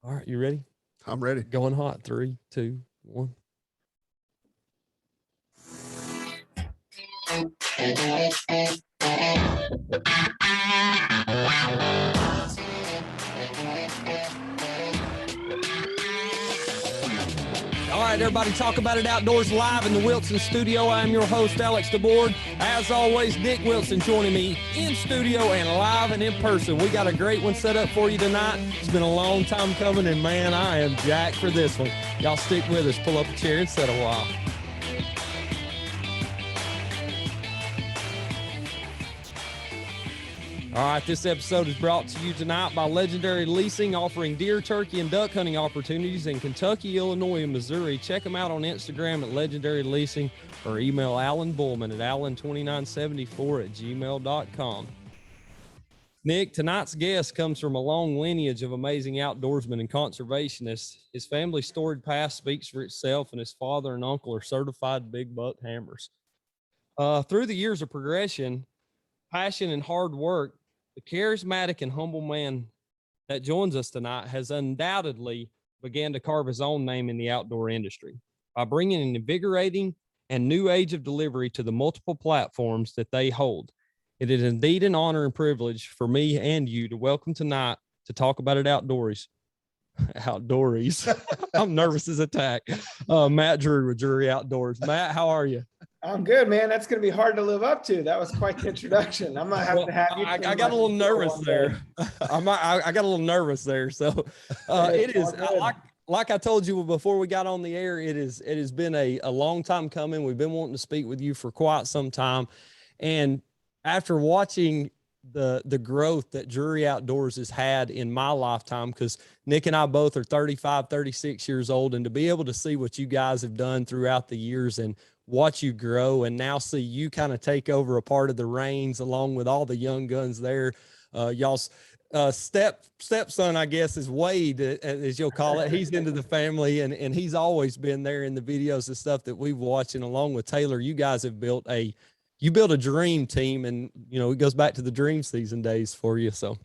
All right, you ready? I'm ready. Going hot. 3, 2, 1. All right, everybody, Talk About It Outdoors live in the Wilson studio. I'm your host, Alex DeBoard. As always, Nick Wilson joining me in studio and live and in person. We got a great one set up for you tonight. It's been a long time coming, and man, I am jacked for this one. Y'all stick with us. Pull up a chair and sit a while. All right, this episode is brought to you tonight by Legendary Leasing, offering deer, turkey, and duck hunting opportunities in Kentucky, Illinois, and Missouri. Check them out on Instagram at Legendary Leasing or email Alan Bullman at allen2974@gmail.com. Nick, tonight's guest comes from a long lineage of amazing outdoorsmen and conservationists. His family's storied past speaks for itself, and his father and uncle are certified big buck hammers. Through the years of progression, passion, and hard work, the charismatic and humble man that joins us tonight has undoubtedly began to carve his own name in the outdoor industry by bringing an invigorating and new age of delivery to the multiple platforms that they hold. It is indeed an honor and privilege for me and you to welcome tonight to Talk About It Outdoors. I'm nervous as attack. Matt Drury with Drury Outdoors. Matt, how are you? I'm good, man. That's going to be hard to live up to. That was quite the introduction. I'm going to have to have you. I got a little nervous there. I got a little nervous there. So it is like I told you before we got on the air, it has been a long time coming. We've been wanting to speak with you for quite some time. And after watching the growth that Drury Outdoors has had in my lifetime, because Nick and I both are 35, 36 years old, and to be able to see what you guys have done throughout the years and watch you grow and now see you kind of take over a part of the reins along with all the young guns there. Y'all's stepson, I guess, is Wade, as you'll call it. He's into the family, and he's always been there in the videos and stuff that we've watched. And along with Taylor, you guys have built a dream team, and it goes back to the dream season days for you. So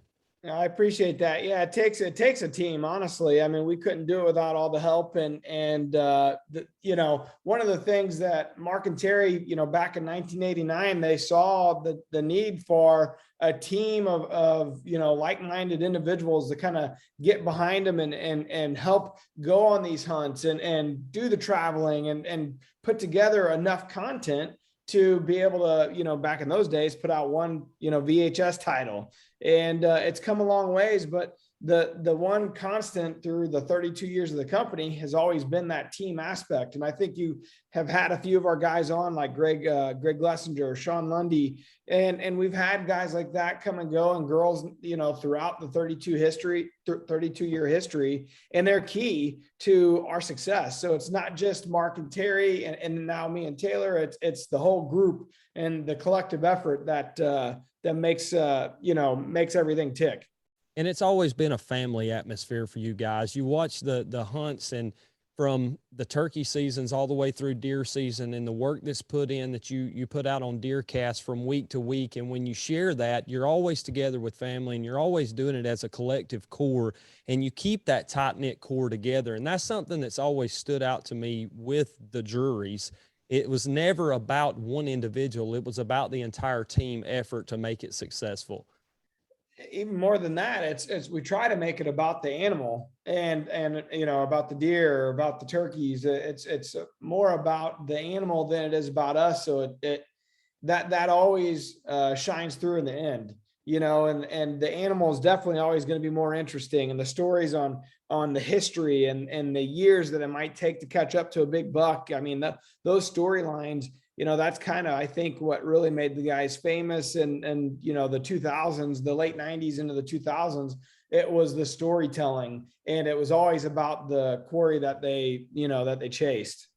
I appreciate that. Yeah, it takes a team, honestly. I mean, we couldn't do it without all the help. And one of the things that Mark and Terry, back in 1989, they saw the need for a team of like-minded individuals to kind of get behind them and help go on these hunts and do the traveling and put together enough content to be able to, back in those days, put out one, VHS title. And it's come a long ways, but the one constant through the 32 years of the company has always been that team aspect. And I think you have had a few of our guys on, like Greg Glessinger, Sean Lundy, and we've had guys like that come and go, and girls, throughout the 32-year history, and they're key to our success. So it's not just Mark and Terry and now me and Taylor, it's the whole group and the collective effort that makes everything tick. And it's always been a family atmosphere for you guys. You watch the hunts, and from the turkey seasons all the way through deer season, and the work that's put in, that you put out on DeerCast from week to week. And when you share that, you're always together with family, and you're always doing it as a collective core, and you keep that tight-knit core together. And that's something that's always stood out to me with the Drurys. It was never about one individual. It was about the entire team effort to make it successful. Even more than that, it's we try to make it about the animal and about the deer, about the turkeys. It's more about the animal than it is about us. So that always shines through in the end, and the animal is definitely always going to be more interesting, and the stories on the history and the years that it might take to catch up to a big buck. I mean, those storylines, that's kind of, I think, what really made the guys famous. And the 2000s, the late 90s into the 2000s, it was the storytelling, and it was always about the quarry that they chased.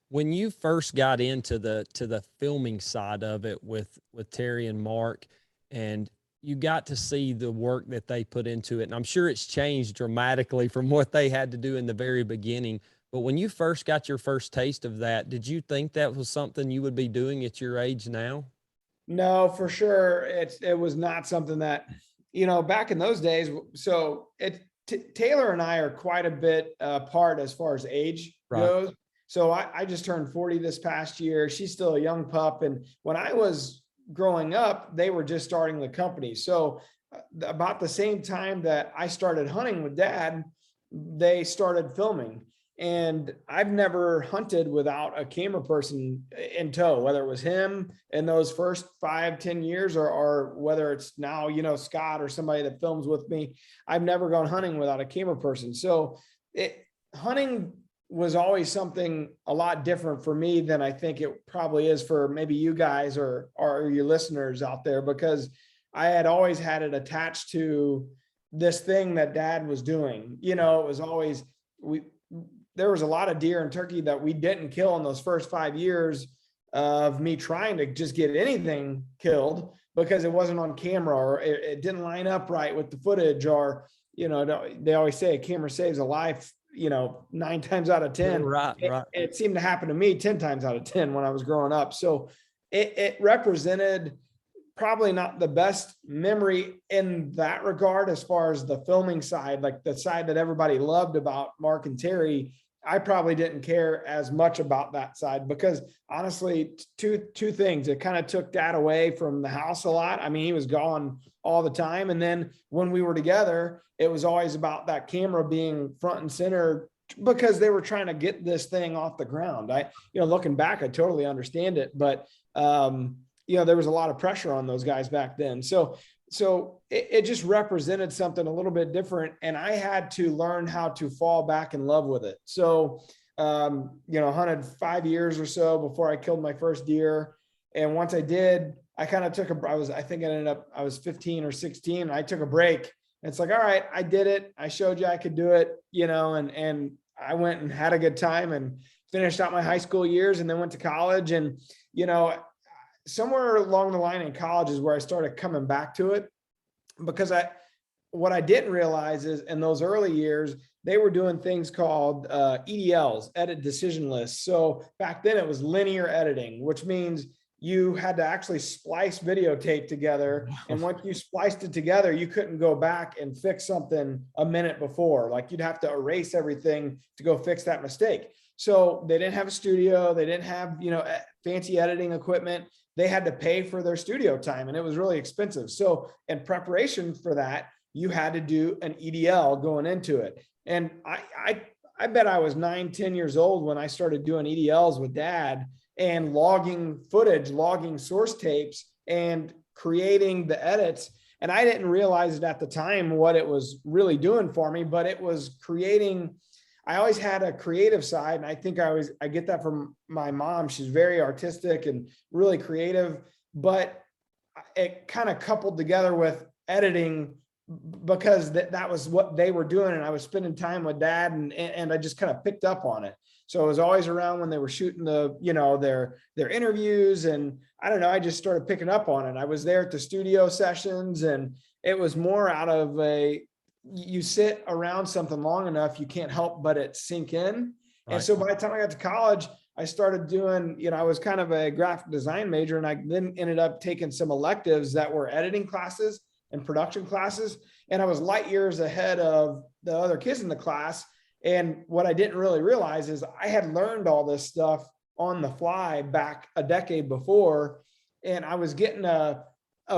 When you first got into the filming side of it with Terry and Mark, and you got to see the work that they put into it, and I'm sure it's changed dramatically from what they had to do in the very beginning. But when you first got your first taste of that, did you think that was something you would be doing at your age now? No, for sure. It was not something that, back in those days. So Taylor and I are quite a bit apart as far as age goes. So I just turned 40 this past year. She's still a young pup. And when I was growing up, they were just starting the company. So about the same time that I started hunting with Dad, they started filming. And I've never hunted without a camera person in tow, whether it was him in those first 5-10 years, or whether it's now, Scott or somebody that films with me. I've never gone hunting without a camera person. So hunting was always something a lot different for me than I think it probably is for maybe you guys or your listeners out there, because I had always had it attached to this thing that Dad was doing. It was always, there was a lot of deer and turkey that we didn't kill in those first 5 years of me trying to just get anything killed because it wasn't on camera, or it didn't line up right with the footage, or, they always say a camera saves a life, 9 times out of 10. Right. It seemed to happen to me 10 times out of 10 when I was growing up. So it represented probably not the best memory in that regard, as far as the filming side, like the side that everybody loved about Mark and Terry. I probably didn't care as much about that side, because honestly, two things. It kind of took Dad away from the house a lot. I mean, he was gone all the time. And then when we were together, it was always about that camera being front and center, because they were trying to get this thing off the ground. Looking back, I totally understand it, but there was a lot of pressure on those guys back then. So it just represented something a little bit different. And I had to learn how to fall back in love with it. So, hunted 5 years or so before I killed my first deer. And once I did, I kind of took I was 15 or 16. And I took a break. And it's like, all right, I did it. I showed you I could do it, and I went and had a good time and finished out my high school years, and then went to college. And, somewhere along the line in college is where I started coming back to it, because what I didn't realize is in those early years, they were doing things called EDLs, edit decision lists. So back then it was linear editing, which means you had to actually splice videotape together. And once you spliced it together, you couldn't go back and fix something a minute before. Like, you'd have to erase everything to go fix that mistake. So they didn't have a studio. They didn't have, fancy editing equipment. They had to pay for their studio time, and it was really expensive. So in preparation for that, you had to do an EDL going into it. And I bet I was 9-10 years old when I started doing EDLs with Dad, and logging footage, logging source tapes, and creating the edits. And I didn't realize it at the time what it was really doing for me, but it was creating. I always had a creative side. And I think I get that from my mom. She's very artistic and really creative, but it kind of coupled together with editing, because that was what they were doing. And I was spending time with Dad, and I just kind of picked up on it. So I was always around when they were shooting their interviews, and I don't know, I just started picking up on it. I was there at the studio sessions, and it was more out of you sit around something long enough, you can't help but it sink in. Right. And so by the time I got to college, I started doing, I was kind of a graphic design major, and I then ended up taking some electives that were editing classes and production classes. And I was light years ahead of the other kids in the class. And what I didn't really realize is I had learned all this stuff on the fly back a decade before. And I was getting a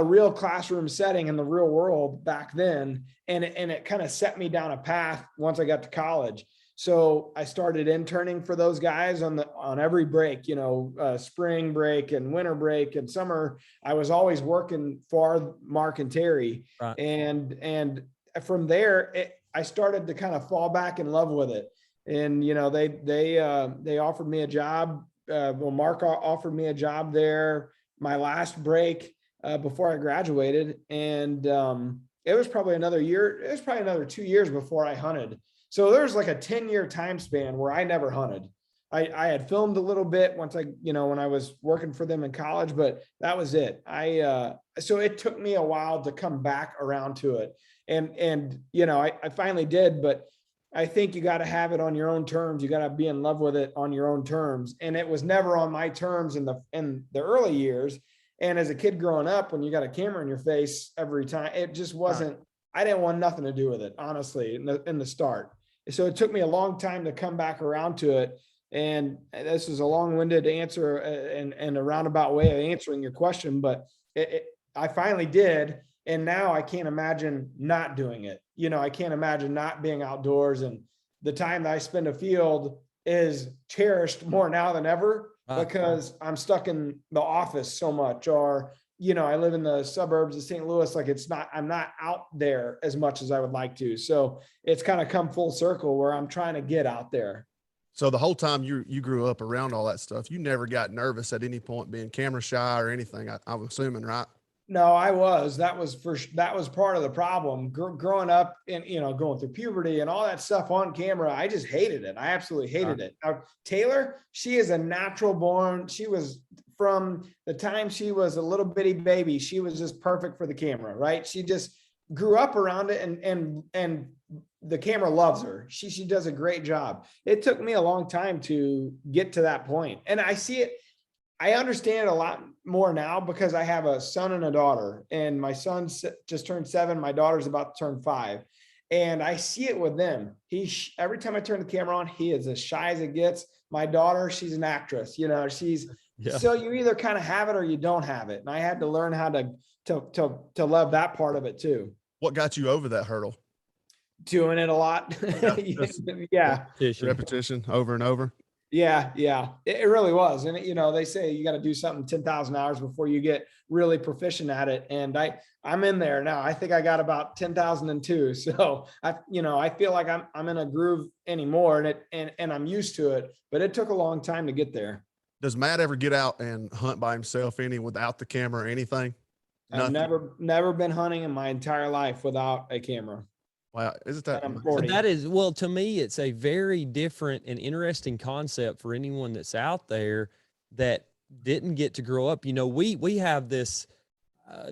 real classroom setting in the real world back then. And it kind of set me down a path once I got to college. So I started interning for those guys on every break, spring break and winter break and summer. I was always working for Mark and Terry. Right. And from there, I started to kind of fall back in love with it. And, they offered me a job. Mark offered me a job there my last break before I graduated. And it was probably another year. It was probably another 2 years before I hunted. So there was like a 10-year time span where I never hunted. I had filmed a little bit once when I was working for them in college, but that was it. So it took me a while to come back around to it. And I finally did, but I think you got to have it on your own terms. You got to be in love with it on your own terms. And it was never on my terms in the early years. And as a kid growing up, when you got a camera in your face every time, it just wasn't, I didn't want nothing to do with it, honestly, in the start. So it took me a long time to come back around to it. And this is a long-winded answer and a roundabout way of answering your question, but I finally did. And now I can't imagine not doing it. You know, I can't imagine not being outdoors, and the time that I spend afield is cherished more now than ever because I'm stuck in the office so much, or, you know, I live in the suburbs of St. Louis. Like I'm not out there as much as I would like to. So it's kind of come full circle where I'm trying to get out there. So the whole time you grew up around all that stuff, you never got nervous at any point being camera shy or anything, I'm assuming, right? No, that was part of the problem. Growing up and, you know, going through puberty and all that stuff on camera, I just hated it. I absolutely hated it. Now, Taylor, she is a natural born. She was, from the time she was a little bitty baby, she was just perfect for the camera, right? She just grew up around it, and the camera loves her. She does a great job. It took me a long time to get to that point. And I see it. I understand it a lot more now because I have a son and a daughter, and my son just turned 7. My daughter's about to turn 5. And I see it with them. Every time I turn the camera on, he is as shy as it gets. My daughter, she's an actress, you know, so you either kind of have it or you don't have it. And I had to learn how to love that part of it too. What got you over that hurdle? Doing it a lot. Yeah. Repetition over and over. Yeah. It really was. And, you know, they say you got to do something 10,000 hours before you get really proficient at it. And I'm in there now. I think I got about 10,002. So I feel like I'm in a groove anymore, and I'm used to it, but it took a long time to get there. Does Matt ever get out and hunt by himself without the camera or anything? I've never been hunting in my entire life without a camera. Wow, isn't that? That is, well, to me, it's a very different and interesting concept for anyone that's out there that didn't get to grow up. You know, we have this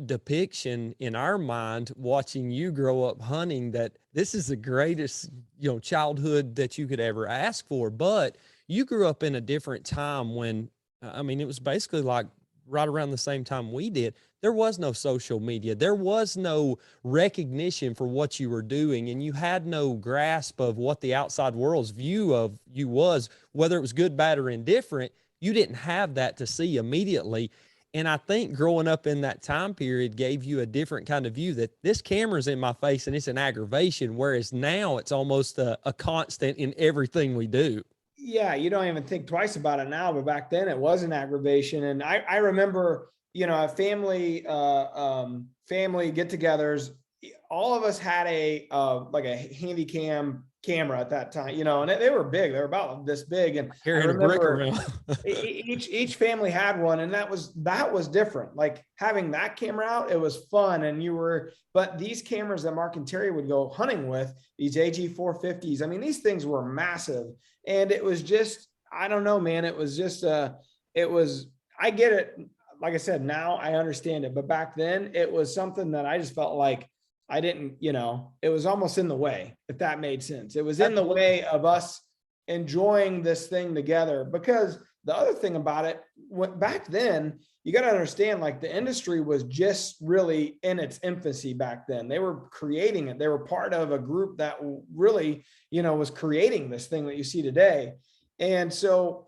depiction in our mind watching you grow up hunting that this is the greatest, you know, childhood that you could ever ask for. But you grew up in a different time when, I mean, it was basically like right around the same time we did. There was no social media. There was no recognition for what you were doing, and you had no grasp of what the outside world's view of you was, whether it was good, bad, or indifferent. You didn't have that to see immediately. And I think growing up in that time period gave you a different kind of view that this camera's in my face and it's an aggravation, whereas now it's almost a constant in everything we do. Yeah, you don't even think twice about it now, but back then it was an aggravation. And I remember, you know, family get-togethers. All of us had like a handy cam camera at that time, you know, and they were big. They were about this big. And carrying a brick around. each family had one, and that was different. Like having that camera out, it was fun. And but these cameras that Mark and Terry would go hunting with, these AG 450s, I mean, these things were massive. And it was just, I don't know, man. It was just, I get it. Like I said, now I understand it. But back then it was something that I just felt like I didn't, you know, it was almost in the way, if that made sense. It was in the way of us enjoying this thing together. Because the other thing about it, back then, you got to understand, like the industry was just really in its infancy back then. They were creating it. They were part of a group that really, you know, was creating this thing that you see today. And so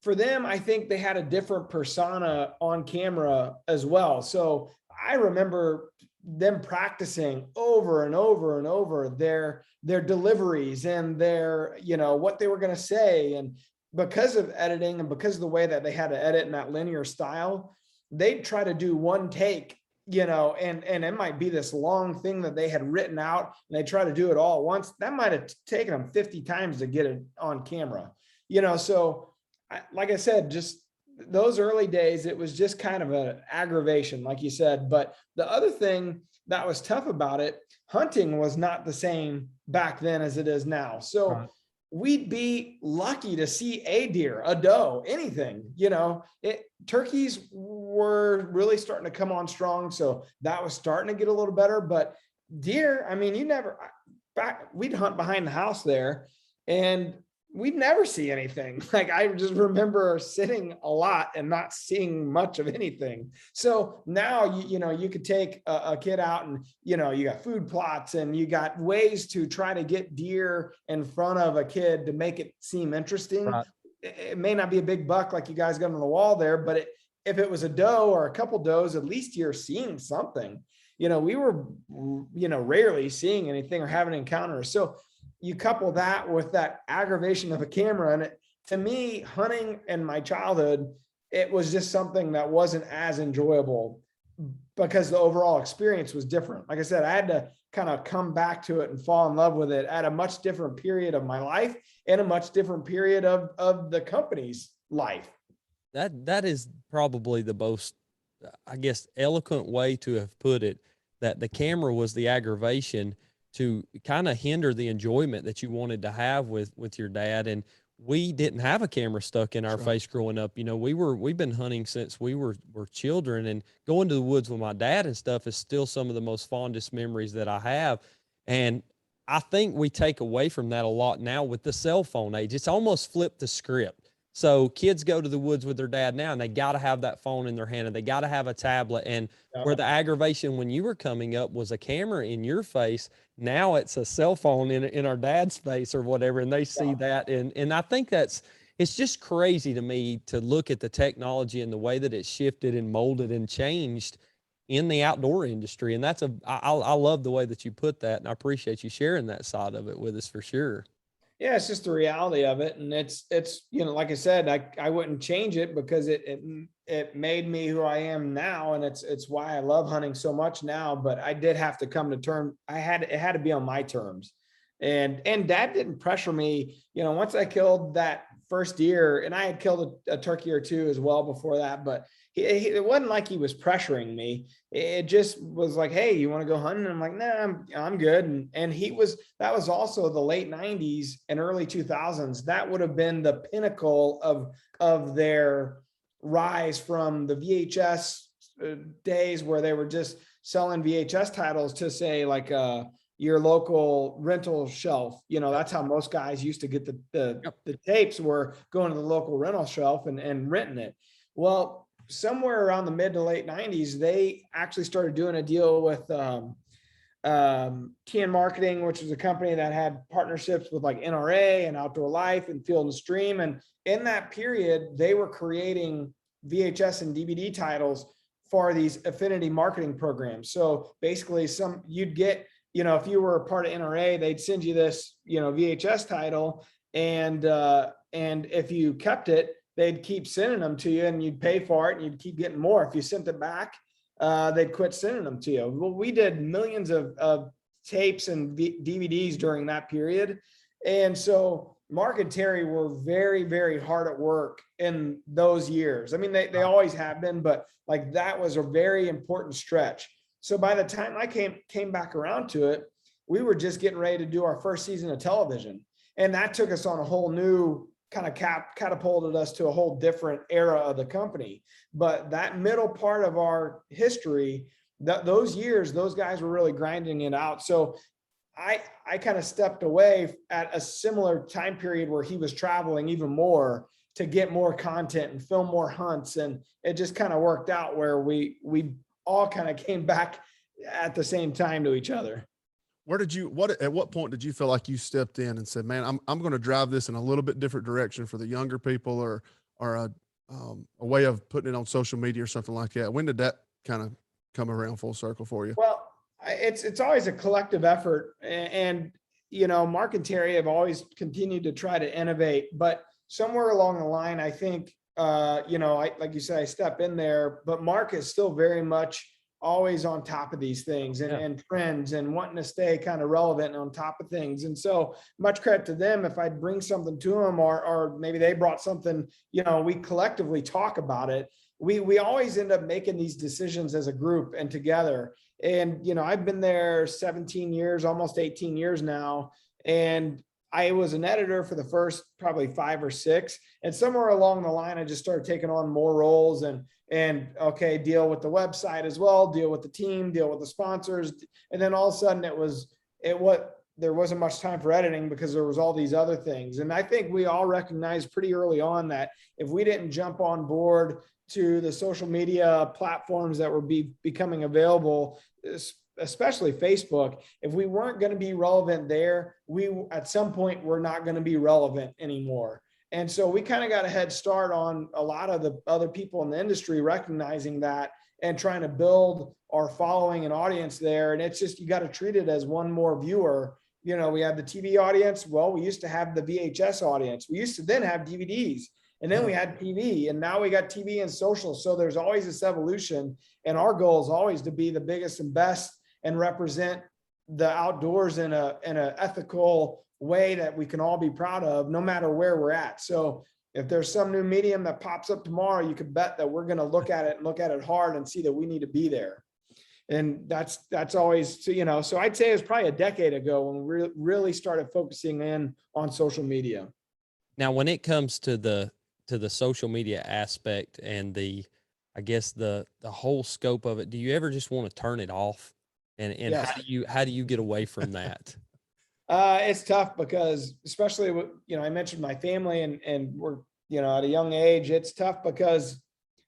for them, I think they had a different persona on camera as well. So I remember them practicing over and over and over their deliveries and their, you know, what they were going to say. And because of editing and because of the way that they had to edit in that linear style, they'd try to do one take, you know, and it might be this long thing that they had written out, and they try to do it all at once. That might have taken them 50 times to get it on camera, you know. So like I said, just those early days, it was just kind of an aggravation, like you said. But the other thing that was tough about it, hunting was not the same back then as it is now. So we'd be lucky to see a deer, a doe, anything, you know. Turkeys were really starting to come on strong. So that was starting to get a little better. But deer, I mean, we'd hunt behind the house there, and we'd never see anything. Like, I just remember sitting a lot and not seeing much of anything. So now, you could take a kid out and, you got food plots and you got ways to try to get deer in front of a kid to make it seem interesting. Right. It may not be a big buck like you guys got on the wall there, but if it was a doe or a couple does, at least you're seeing something. We were, rarely seeing anything or having encounters. So you couple that with that aggravation of a camera, and to me, hunting in my childhood, it was just something that wasn't as enjoyable because the overall experience was different. Like I said, I had to kind of come back to it and fall in love with it at a much different period of my life and a much different period of the company's life. That is probably the most, I guess, eloquent way to have put it, that the camera was the aggravation to kind of hinder the enjoyment that you wanted to have with your dad. And we didn't have a camera stuck in our face growing up. We've been hunting since we were children, and going to the woods with my dad and stuff is still some of the most fondest memories that I have. And I think we take away from that a lot now with the cell phone age. It's almost flipped the script. So kids go to the woods with their dad now, and they got to have that phone in their hand, and they got to have a tablet. And where the aggravation when you were coming up was a camera in your face, now it's a cell phone in our dad's face or whatever, and they see that. And I think it's just crazy to me to look at the technology and the way that it's shifted and molded and changed in the outdoor industry. And I love the way that you put that, and I appreciate you sharing that side of it with us for sure. Yeah, it's just the reality of it. And it's, like I said, I wouldn't change it because it made me who I am now. And it's why I love hunting so much now, but I did have to come to terms. It had to be on my terms, and dad didn't pressure me. Once I killed that first deer, and I had killed a turkey or two as well before that, but it wasn't like he was pressuring me. It just was like, hey, you want to go hunting? And I'm like, nah, I'm good. And that was also the late 90s and early 2000s. That would have been the pinnacle of their rise from the VHS days where they were just selling VHS titles to, say, like your local rental shelf. That's how most guys used to get the tapes, were going to the local rental shelf and renting it. Well, somewhere around the mid to late 90s, they actually started doing a deal with TN Marketing, which was a company that had partnerships with like NRA and Outdoor Life and Field and Stream. And in that period, they were creating VHS and DVD titles for these affinity marketing programs. So basically you'd get, if you were a part of NRA, they'd send you this, VHS title. And if you kept it, they'd keep sending them to you, and you'd pay for it and you'd keep getting more. If you sent it back, they'd quit sending them to you. Well, we did millions of tapes and DVDs during that period. And so Mark and Terry were very, very hard at work in those years. I mean, they always have been, but like that was a very important stretch. So by the time I came back around to it, we were just getting ready to do our first season of television. And that took us on a whole new kind of catapulted us to a whole different era of the company. But that middle part of our history, those years, those guys were really grinding it out. So I kind of stepped away at a similar time period where he was traveling even more to get more content and film more hunts. And it just kind of worked out where we all kind of came back at the same time to each other. At what point did you feel like you stepped in and said, man, I'm going to drive this in a little bit different direction for the younger people, or a way of putting it on social media or something like that? When did that kind of come around full circle for you? Well, it's always a collective effort, and Mark and Terry have always continued to try to innovate, but somewhere along the line, I think, like you said, I step in there, but Mark is still very much always on top of these things and trends and wanting to stay kind of relevant and on top of things. And so much credit to them. If I'd bring something to them, or maybe they brought something, we collectively talk about it. We always end up making these decisions as a group and together. And, I've been there 17 years, almost 18 years now. And I was an editor for the first probably 5 or 6. And somewhere along the line, I just started taking on more roles and okay, deal with the website as well, deal with the team, deal with the sponsors. And then all of a sudden there wasn't much time for editing because there was all these other things. And I think we all recognized pretty early on that if we didn't jump on board to the social media platforms that were becoming available, especially Facebook, if we weren't going to be relevant there, we at some point we're not going to be relevant anymore. And so we kind of got a head start on a lot of the other people in the industry recognizing that and trying to build our following and audience there. And it's just, you got to treat it as one more viewer. You know, we have the TV audience. Well, we used to have the VHS audience. We used to then have DVDs, and then we had TV, and now we got TV and social. So there's always this evolution. And our goal is always to be the biggest and best and represent the outdoors in a ethical way that we can all be proud of, no matter where we're at. So if there's some new medium that pops up tomorrow, you can bet that we're going to look at it and look at it hard and see that we need to be there. And that's always, you know, so I'd say it was probably a decade ago when we really started focusing in on social media. Now, when it comes to the social media aspect and I guess the whole scope of it, do you ever just want to turn it off? And yes. How do you get away from that? It's tough because, especially, you know, I mentioned my family and we're, you know, at a young age, it's tough because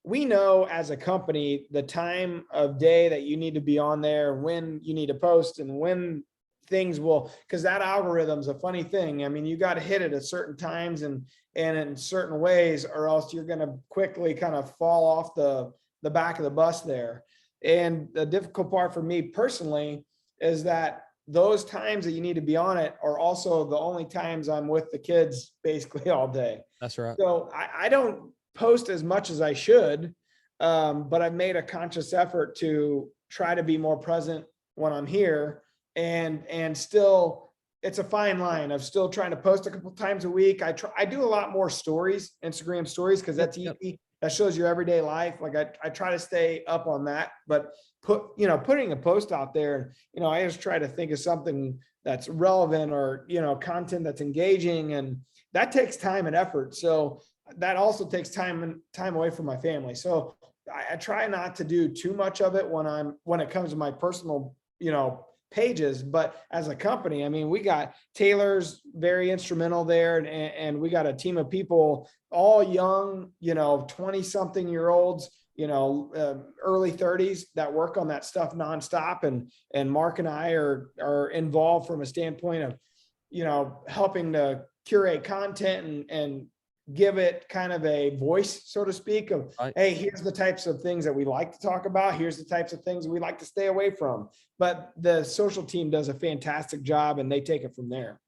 we know as a company the time of day that you need to be on there, when you need to post, and when things will, because that algorithm's a funny thing. I mean, you got to hit it at certain times and in certain ways, or else you're going to quickly kind of fall off the back of the bus there. And the difficult part for me personally is that those times that you need to be on it are also the only times I'm with the kids basically all day. That's right. So I don't post as much as I should, but I've made a conscious effort to try to be more present when I'm here, and still, it's a fine line of still trying to post a couple times a week. I do a lot more stories, Instagram stories, because that's easy. That shows your everyday life. Like I try to stay up on that, but putting a post out there, you know, I just try to think of something that's relevant or, you know, content that's engaging, and that takes time and effort. So that also takes time away from my family. So I try not to do too much of it when it comes to my personal, you know, pages. But as a company, I mean, we got Taylor's very instrumental there, and we got a team of people, all young, you know, 20-something-year-olds, you know, early 30s, that work on that stuff nonstop. And Mark and I are involved from a standpoint of, you know, helping to curate content and give it kind of a voice, so to speak, of, hey, here's the types of things that we like to talk about. Here's the types of things we like to stay away from. But the social team does a fantastic job, and they take it from there.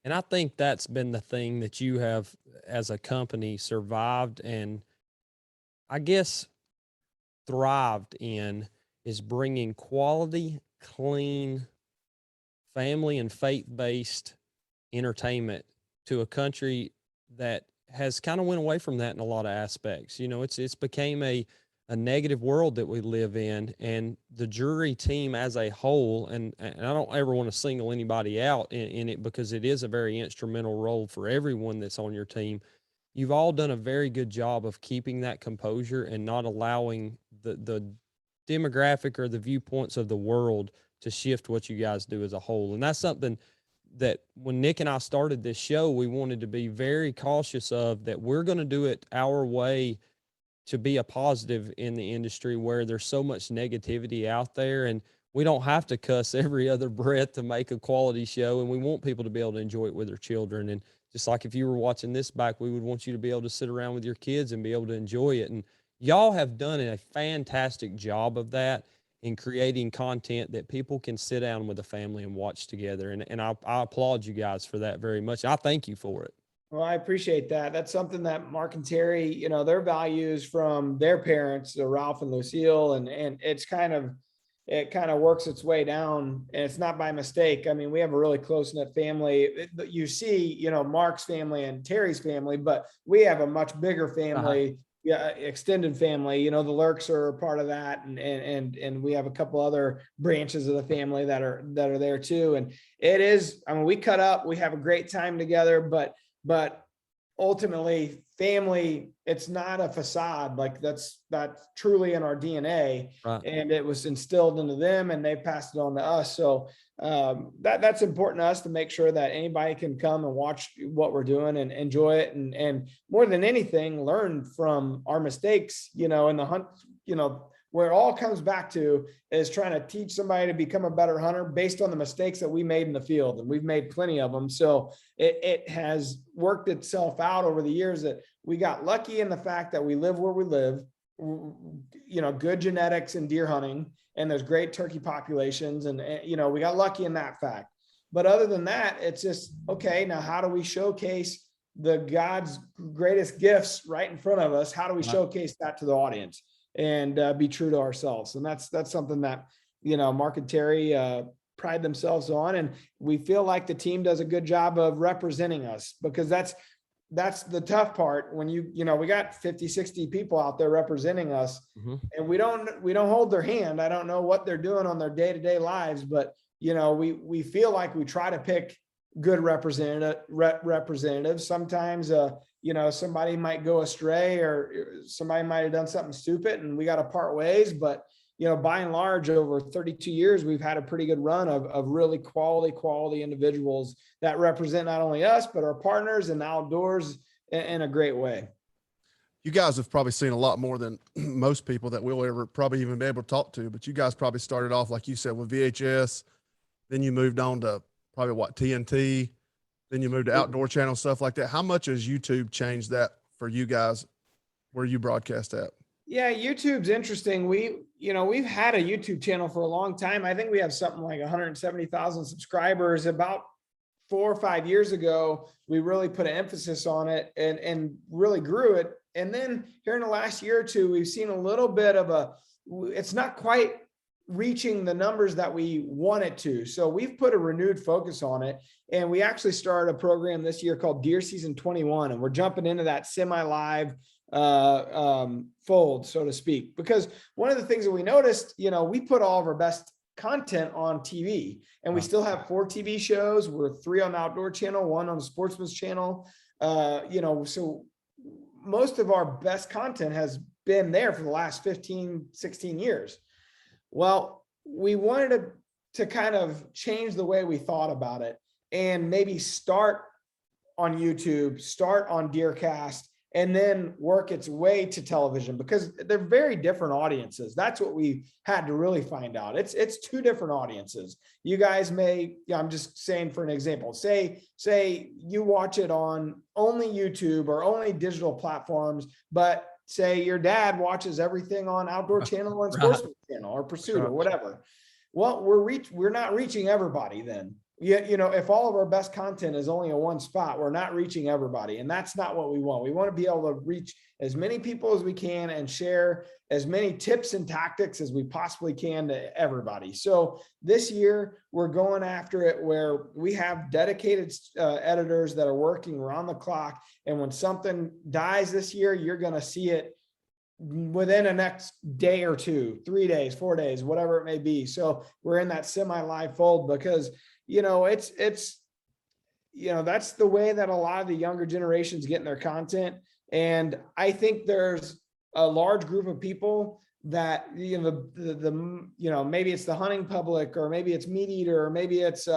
And I think that's been the thing that you have, as a company, survived and I guess thrived in, is bringing quality, clean, family and faith-based entertainment to a country that has kind of went away from that in a lot of aspects. You know, it's became a negative world that we live in, and the Drury team as a whole, and I don't ever want to single anybody out in it, because it is a very instrumental role for everyone that's on your team. You've all done a very good job of keeping that composure and not allowing the demographic or the viewpoints of the world to shift what you guys do as a whole. And that's something that when Nick and I started this show, we wanted to be very cautious of, that we're going to do it our way to be a positive in the industry where there's so much negativity out there, and we don't have to cuss every other breath to make a quality show. And we want people to be able to enjoy it with their children. And just like if you were watching this back, we would want you to be able to sit around with your kids and be able to enjoy it. And y'all have done a fantastic job of that in creating content that people can sit down with a family and watch together. And I applaud you guys for that very much. I thank you for it. Well, I appreciate that. That's something that Mark and Terry, you know, their values from their parents, Ralph and Lucille, and it kind of works its way down, and it's not by mistake. I mean, we have a really close-knit family. You see, you know, Mark's family and Terry's family, but we have a much bigger family. Yeah, extended family. You know, the Lurks are a part of that, and we have a couple other branches of the family that are there too. And it is, I mean, we cut up, we have a great time together, but ultimately family, it's not a facade. Like that's truly in our DNA, Right. and it was instilled into them and they passed it on to us. So that's important to us, to make sure that anybody can come and watch what we're doing and enjoy it. And more than anything, learn from our mistakes, in the hunt, where it all comes back to is trying to teach somebody to become a better hunter based on the mistakes that we made in the field. And we've made plenty of them. So it has worked itself out over the years that we got lucky in the fact that we live where we live, good genetics in deer hunting, and there's great turkey populations. And, we got lucky in that fact. But other than that, it's just, okay, now how do we showcase the God's greatest gifts right in front of us? How do we showcase that to the audience and be true to ourselves? And that's something that, Mark and Terry pride themselves on. And we feel like the team does a good job of representing us, because that's the tough part when we got 50, 60 people out there representing us, and we don't hold their hand. I don't know what they're doing on their day-to-day lives, but we feel like we try to pick good representatives. Sometimes, somebody might go astray, or somebody might've done something stupid and we got to part ways. But, by and large, over 32 years, we've had a pretty good run of really quality individuals that represent not only us, but our partners and the outdoors in a great way. You guys have probably seen a lot more than most people that we'll ever probably even be able to talk to, but you guys probably started off, like you said, with VHS, then you moved on to probably TNT, then you moved to Outdoor Channel, stuff like that. How much has YouTube changed that for you guys, where you broadcast at? Yeah, YouTube's interesting. We've had a YouTube channel for a long time. I think we have something like 170,000 subscribers. About 4 or 5 years ago, we really put an emphasis on it and really grew it. And then here in the last year or two, we've seen a little bit of it's not quite reaching the numbers that we want it to. So we've put a renewed focus on it. And we actually started a program this year called Deer Season 21. And we're jumping into that semi-live fold, so to speak, because one of the things that we noticed, we put all of our best content on TV, and we still have 4 TV shows. We're 3 on the Outdoor Channel, 1 on the Sportsman's Channel. So most of our best content has been there for the last 15, 16 years. Well, we wanted to kind of change the way we thought about it, and maybe start on YouTube, start on DeerCast, and then work its way to television, because they're very different audiences. That's what we had to really find out. It's 2 different audiences. You guys may, I'm just saying for an example, say you watch it on only YouTube or only digital platforms, but say your dad watches everything on Outdoor Channel and Sportsman Channel or Pursuit or whatever. Well, we're not reaching everybody then. If all of our best content is only in one spot, we're not reaching everybody. And that's not what we want. We want to be able to reach as many people as we can and share as many tips and tactics as we possibly can to everybody. So this year we're going after it where we have dedicated editors that are working around the clock. And when something dies this year, you're going to see it within the next day or 2, 3 days, 4 days, whatever it may be. So we're in that semi-live fold because it's that's the way that a lot of the younger generations getting their content. And I think there's a large group of people that, maybe it's the hunting public, or maybe it's meat eater, or maybe it's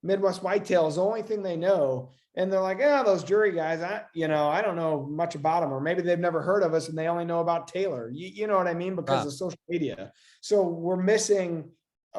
Midwest whitetails, the only thing they know. And they're like, those Drury guys, I don't know much about them, or maybe they've never heard of us and they only know about Taylor. You know what I mean? Because of social media. So we're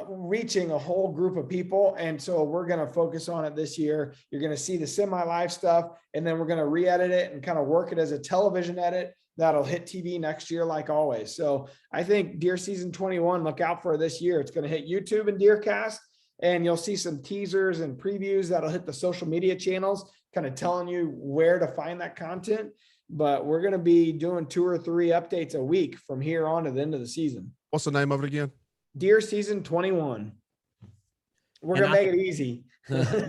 reaching a whole group of people. And so we're going to focus on it this year. You're going to see the semi-live stuff, and then we're going to re-edit it and kind of work it as a television edit that'll hit TV next year, like always. So I think Deer Season 21, look out for this year. It's going to hit YouTube and DeerCast, and you'll see some teasers and previews that'll hit the social media channels, kind of telling you where to find that content. But we're going to be doing 2 or 3 updates a week from here on to the end of the season. What's the name of it again? Deer Season 21. We're going to make it easy.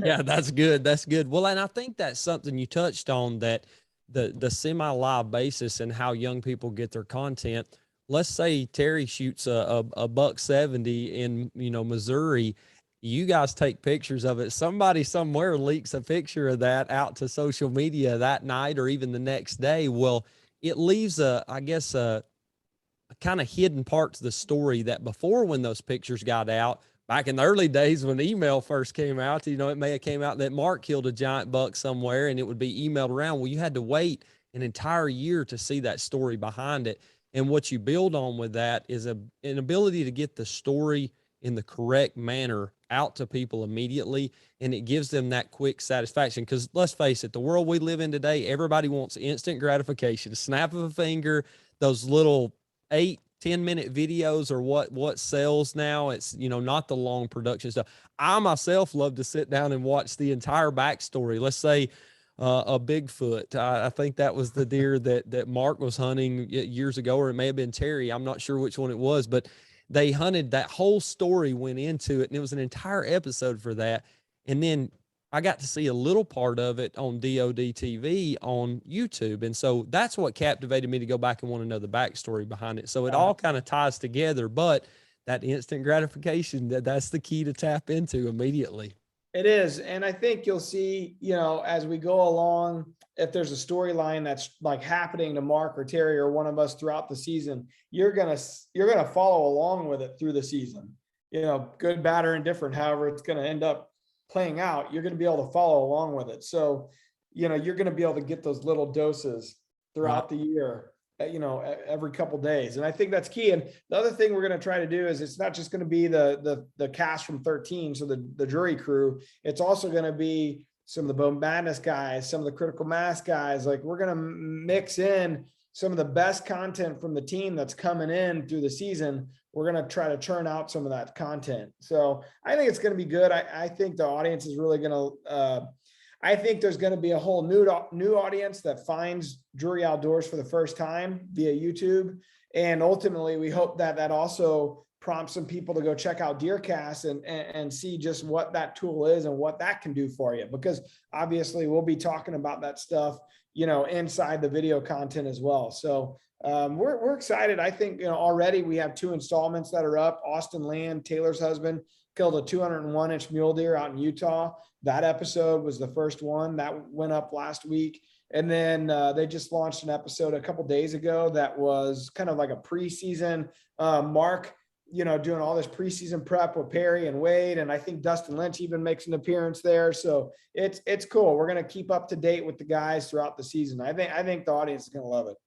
Yeah, that's good. That's good. Well, and I think that's something you touched on, that the semi-live basis and how young people get their content. Let's say Terry shoots a buck 70 in, Missouri. You guys take pictures of it. Somebody somewhere leaks a picture of that out to social media that night or even the next day. Well, it leaves I guess, a kind of hidden part to the story that before, when those pictures got out, back in the early days when email first came out, you know, it may have came out that Mark killed a giant buck somewhere and it would be emailed around. Well, you had to wait an entire year to see that story behind it. And what you build on with that is an ability to get the story in the correct manner out to people immediately. And it gives them that quick satisfaction. Because let's face it, the world we live in today, everybody wants instant gratification, a snap of a finger, those little 8-10 minute videos are what sells now. It's, you know, not the long production stuff. I myself love to sit down and watch the entire backstory. Let's say a Bigfoot. I think that was the deer that Mark was hunting years ago, or it may have been Terry. I'm not sure which one it was, but they hunted, that whole story went into it, and it was an entire episode for that. And then I got to see a little part of it on DOD TV on YouTube. And so that's what captivated me to go back and want to know the backstory behind it. So it all kind of ties together, but that instant gratification, that's the key to tap into immediately. It is. And I think you'll see, you know, as we go along, if there's a storyline that's like happening to Mark or Terry or one of us throughout the season, you're going to follow along with it through the season, you know, good, bad, or indifferent, however it's going to end up playing out, you're going to be able to follow along with it. So, you know, you're going to be able to get those little doses throughout the year, you know, every couple of days. And I think that's key. And the other thing we're going to try to do is it's not just going to be the cast from 13. So the Drury crew, it's also going to be some of the Bone Madness guys, some of the Critical Mass guys. Like, we're going to mix in some of the best content from the team that's coming in through the season. We're going to try to churn out some of that content. So I think it's going to be good. I think the audience is really going to, I think there's going to be a whole new audience that finds Drury Outdoors for the first time via YouTube. And ultimately, we hope that that also prompts some people to go check out DeerCast and see just what that tool is and what that can do for you. Because obviously we'll be talking about that stuff, you know, inside the video content as well. So we're excited. I think, you know, already we have 2 installments that are up. Austin Land, Taylor's husband, killed a 201-inch mule deer out in Utah. That episode was the first one that went up last week. And then they just launched an episode a couple days ago that was kind of like a preseason. Mark, you know, doing all this preseason prep with Perry and Wade. And I think Dustin Lynch even makes an appearance there. So it's cool. We're going to keep up to date with the guys throughout the season. I think the audience is going to love it.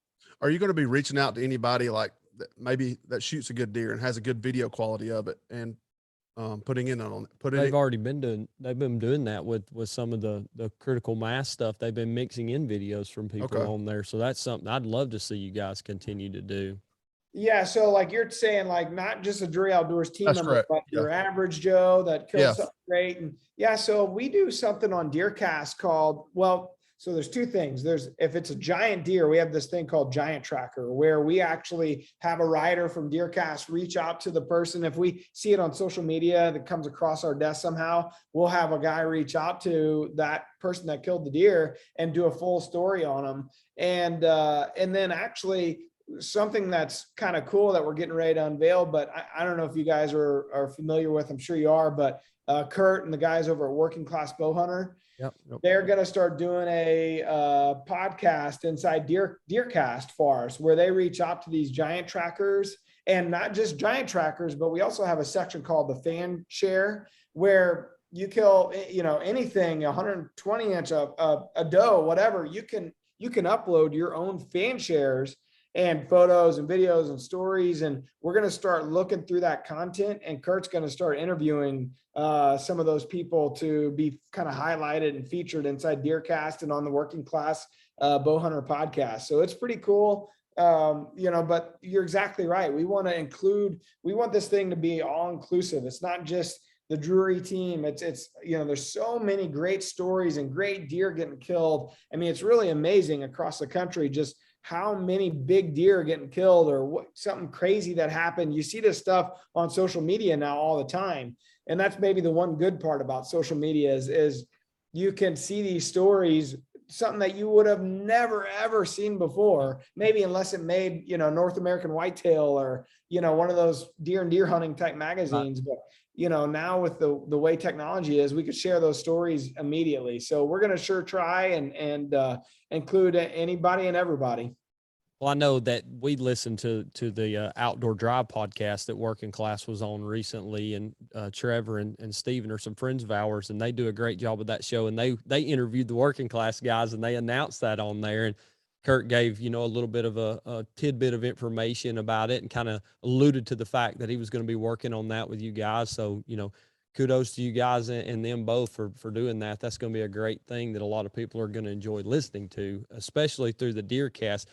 Are you going to be reaching out to anybody like that, maybe that shoots a good deer and has a good video quality of it, and putting in on it? They've been doing that with some of the Critical Mass stuff. They've been mixing in videos from people on there. So that's something I'd love to see you guys continue to do. Yeah. So like you're saying, like not just a Drury Outdoors team That's member, correct. but your average Joe that kills something great. And so we do something on DeerCast called, so there's 2 things. If it's a giant deer, we have this thing called Giant Tracker, where we actually have a writer from DeerCast reach out to the person. If we see it on social media that comes across our desk somehow, we'll have a guy reach out to that person that killed the deer and do a full story on them. And then actually something that's kind of cool that we're getting ready to unveil, but I don't know if you guys are familiar with, I'm sure you are, but Kurt and the guys over at Working Class Bowhunter, they're going to start doing a podcast inside DeerCast for us, where they reach out to these giant trackers, and not just giant trackers, but we also have a section called the fan share, where you kill, you know, anything 120-inch, a doe, whatever, you can upload your own fan shares and photos and videos and stories. And we're going to start looking through that content, and Kurt's going to start interviewing some of those people to be kind of highlighted and featured inside DeerCast and on the Working Class Bowhunter podcast. So it's pretty cool. You know, but you're exactly right. We want this thing to be all inclusive. It's not just the Drury team. It's, you know, there's so many great stories and great deer getting killed. I mean, it's really amazing across the country, just how many big deer are getting killed, or something crazy that happened. You see this stuff on social media now all the time. And that's maybe the one good part about social media is you can see these stories, something that you would have never, ever seen before, maybe unless it made, you know, North American Whitetail or, you know, one of those deer and deer hunting type magazines. But now with the way technology is, we could share those stories immediately. So we're going to sure try and include anybody and everybody. Well, I know that we listened to the Outdoor Drive podcast that Working Class was on recently, and Trevor and Steven are some friends of ours, and they do a great job of that show. And they interviewed the Working Class guys, and they announced that on there. And Kurt gave, a little bit of a tidbit of information about it and kind of alluded to the fact that he was going to be working on that with you guys. So, kudos to you guys and them both for doing that. That's going to be a great thing that a lot of people are going to enjoy listening to, especially through the DeerCast.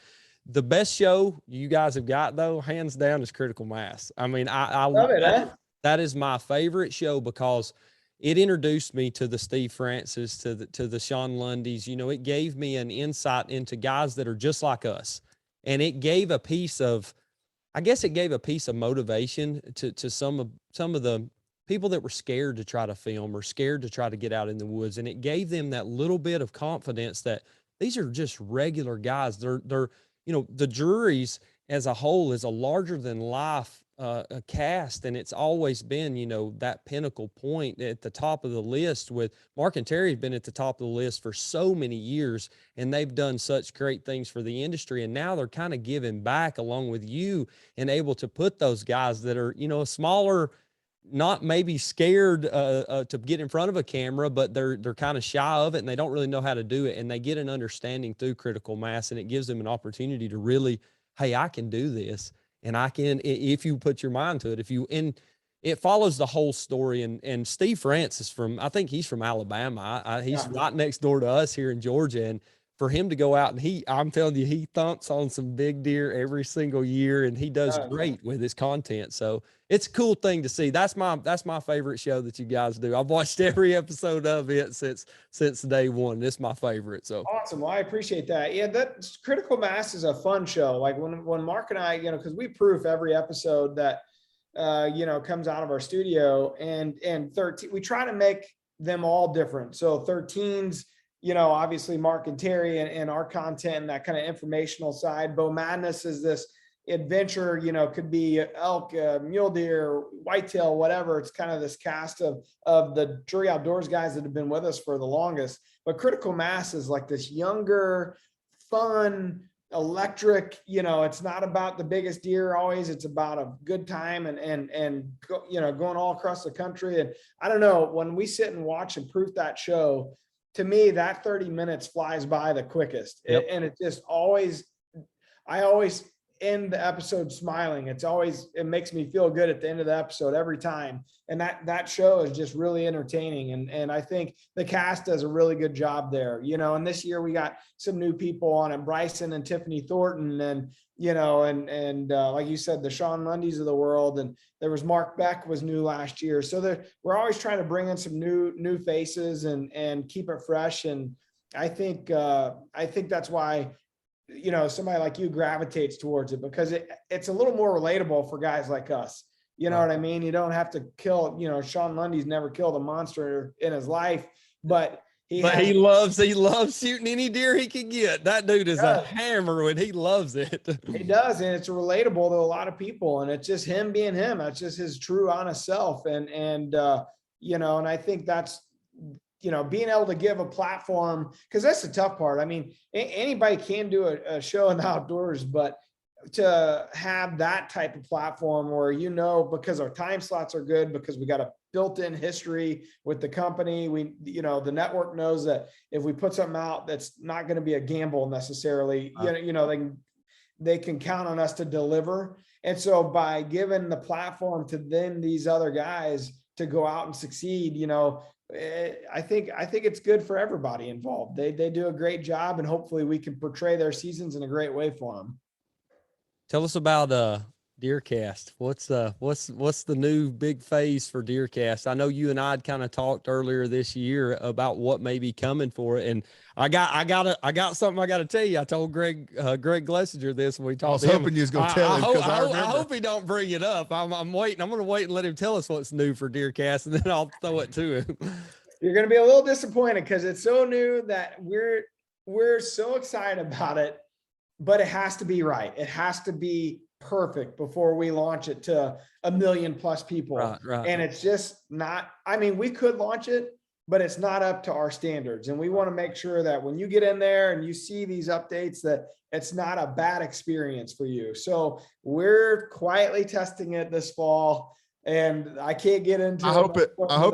The best show you guys have got, though, hands down, is Critical Mass. I mean, I love it. That is my favorite show because it introduced me to the Steve Francis, to the Sean Lundys. It gave me an insight into guys that are just like us, and it gave a piece of, motivation to some of the people that were scared to try to film or scared to try to get out in the woods, and it gave them that little bit of confidence that these are just regular guys. They're the Drurys as a whole is a larger than life a cast, and it's always been, that pinnacle point at the top of the list. With Mark and Terry have been at the top of the list for so many years, and they've done such great things for the industry. And now they're kind of giving back along with you and able to put those guys that are, smaller, not maybe scared to get in front of a camera, but they're kind of shy of it and they don't really know how to do it. And they get an understanding through Critical Mass, and it gives them an opportunity to really, hey, I can do this. And I can, if you put your mind to it, and it follows the whole story. And Steve Francis I think he's from Alabama. He's right next door to us here in Georgia. And for him to go out and I'm telling you, he thumps on some big deer every single year, and he does great with his content. So it's a cool thing to see. That's my favorite show that you guys do. I've watched every episode of it since day one. It's my favorite. So awesome. Well, I appreciate that. Yeah, that Critical Mass is a fun show. Like when Mark and I, because we proof every episode that comes out of our studio, and 13, we try to make them all different. So 13's, obviously Mark and Terry and our content and that kind of informational side. Bow Madness is this adventure, could be elk, mule deer, whitetail, whatever. It's kind of this cast of the Drury Outdoors guys that have been with us for the longest. But Critical Mass is like this younger, fun, electric, it's not about the biggest deer always. It's about a good time and going all across the country. And I don't know, when we sit and watch and proof that show, to me, that 30 minutes flies by the quickest. Yep. And it just I always end the episode smiling. It makes me feel good at the end of the episode every time. And that show is just really entertaining. And I think the cast does a really good job there, and this year we got some new people on it, Bryson and Tiffany Thornton, and, like you said, the Sean Lundys of the world. And there was Mark Beck was new last year. So we're always trying to bring in some new faces and keep it fresh. And I think that's why, somebody like you gravitates towards it, because it's a little more relatable for guys like us. You know what I mean? You don't have to kill, Sean Lundy's never killed a monster in his life, but he loves shooting any deer he can get. That dude is a hammer when he loves it. He does. And it's relatable to a lot of people, and it's just him being him. That's just his true, honest self. And I think that's, being able to give a platform, because that's the tough part. I mean, anybody can do a show in the outdoors, but to have that type of platform where, because our time slots are good, because we got a built-in history with the company, the network knows that if we put something out that's not going to be a gamble necessarily, they can count on us to deliver. And so by giving the platform to then these other guys to go out and succeed, I think it's good for everybody involved. They do a great job, and hopefully we can portray their seasons in a great way for them. Tell us about DeerCast. What's the new big phase for DeerCast? I know you and I had kind of talked earlier this year about what may be coming for it, and I got something I got to tell you. I told Greg Glessinger this when we talked. I was hoping you was going to tell him, because I hope he don't bring it up. I'm waiting. I'm going to wait and let him tell us what's new for DeerCast, and then I'll throw it to him. You're going to be a little disappointed because it's so new that we're so excited about it, but it has to be right. It has to be perfect before we launch it to 1 million plus people. Right. And it's just not, I mean, we could launch it, but it's not up to our standards. And we want to make sure that when you get in there and you see these updates, that it's not a bad experience for you. So we're quietly testing it this fall, and I can't get into I hope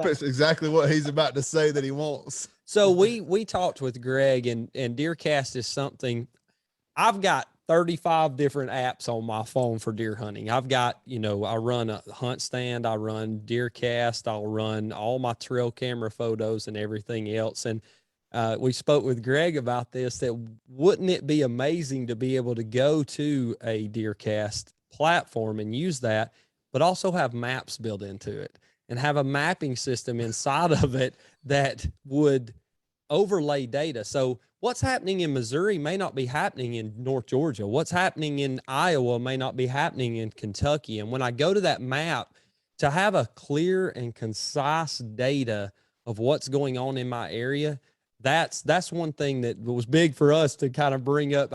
it's exactly what he's about to say that he wants. So we talked with Greg, and DeerCast is something. I've got 35 different apps on my phone for deer hunting. I've got, I run a hunt stand, I run DeerCast, I'll run all my trail camera photos and everything else. And we spoke with Greg about this, that wouldn't it be amazing to be able to go to a DeerCast platform and use that, but also have maps built into it and have a mapping system inside of it that would overlay data. So what's happening in Missouri may not be happening in North Georgia. What's happening in Iowa may not be happening in Kentucky. And when I go to that map, to have a clear and concise data of what's going on in my area, that's one thing that was big for us to kind of bring up.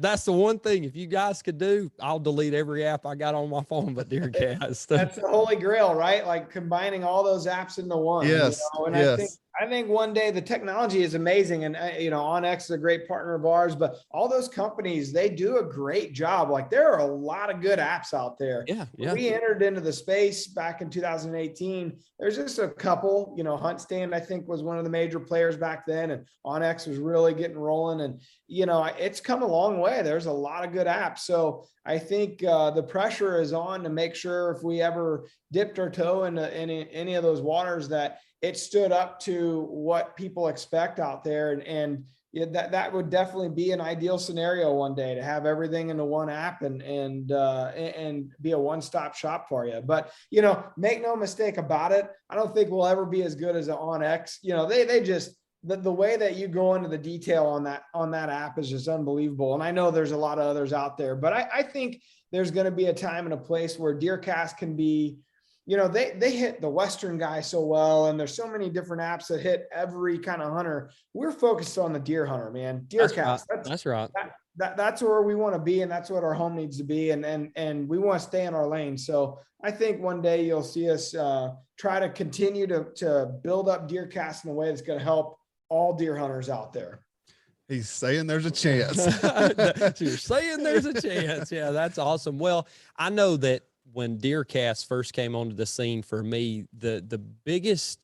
That's the one thing, if you guys could do, I'll delete every app I got on my phone but DeerCast. That's the holy grail, right? Like combining all those apps into one. Yes. And Yes. I think one day the technology is amazing, and OnX is a great partner of ours, but all those companies, they do a great job. Like there are a lot of good apps out there. Yeah. When we entered into the space back in 2018, there's just a couple, Hunt Stand, I think, was one of the major players back then, and OnX was really getting rolling, and it's come a long way. There's a lot of good apps. So I think the pressure is on to make sure if we ever dipped our toe into any of those waters, that it stood up to what people expect out there. And that would definitely be an ideal scenario one day, to have everything into one app and be a one-stop shop for you. But, make no mistake about it, I don't think we'll ever be as good as an OnX. They just, the way that you go into the detail on that app is just unbelievable. And I know there's a lot of others out there, but I think there's going to be a time and a place where DeerCast can be, they hit the Western guy so well, and there's so many different apps that hit every kind of hunter. We're focused on the deer hunter, man. DeerCast. That's right. That's where we want to be, and that's what our home needs to be. And we want to stay in our lane. So I think one day you'll see us try to continue to build up DeerCast in a way that's going to help all deer hunters out there. He's saying there's a chance. You're saying there's a chance. Yeah, that's awesome. Well, I know that when DeerCast first came onto the scene for me, the biggest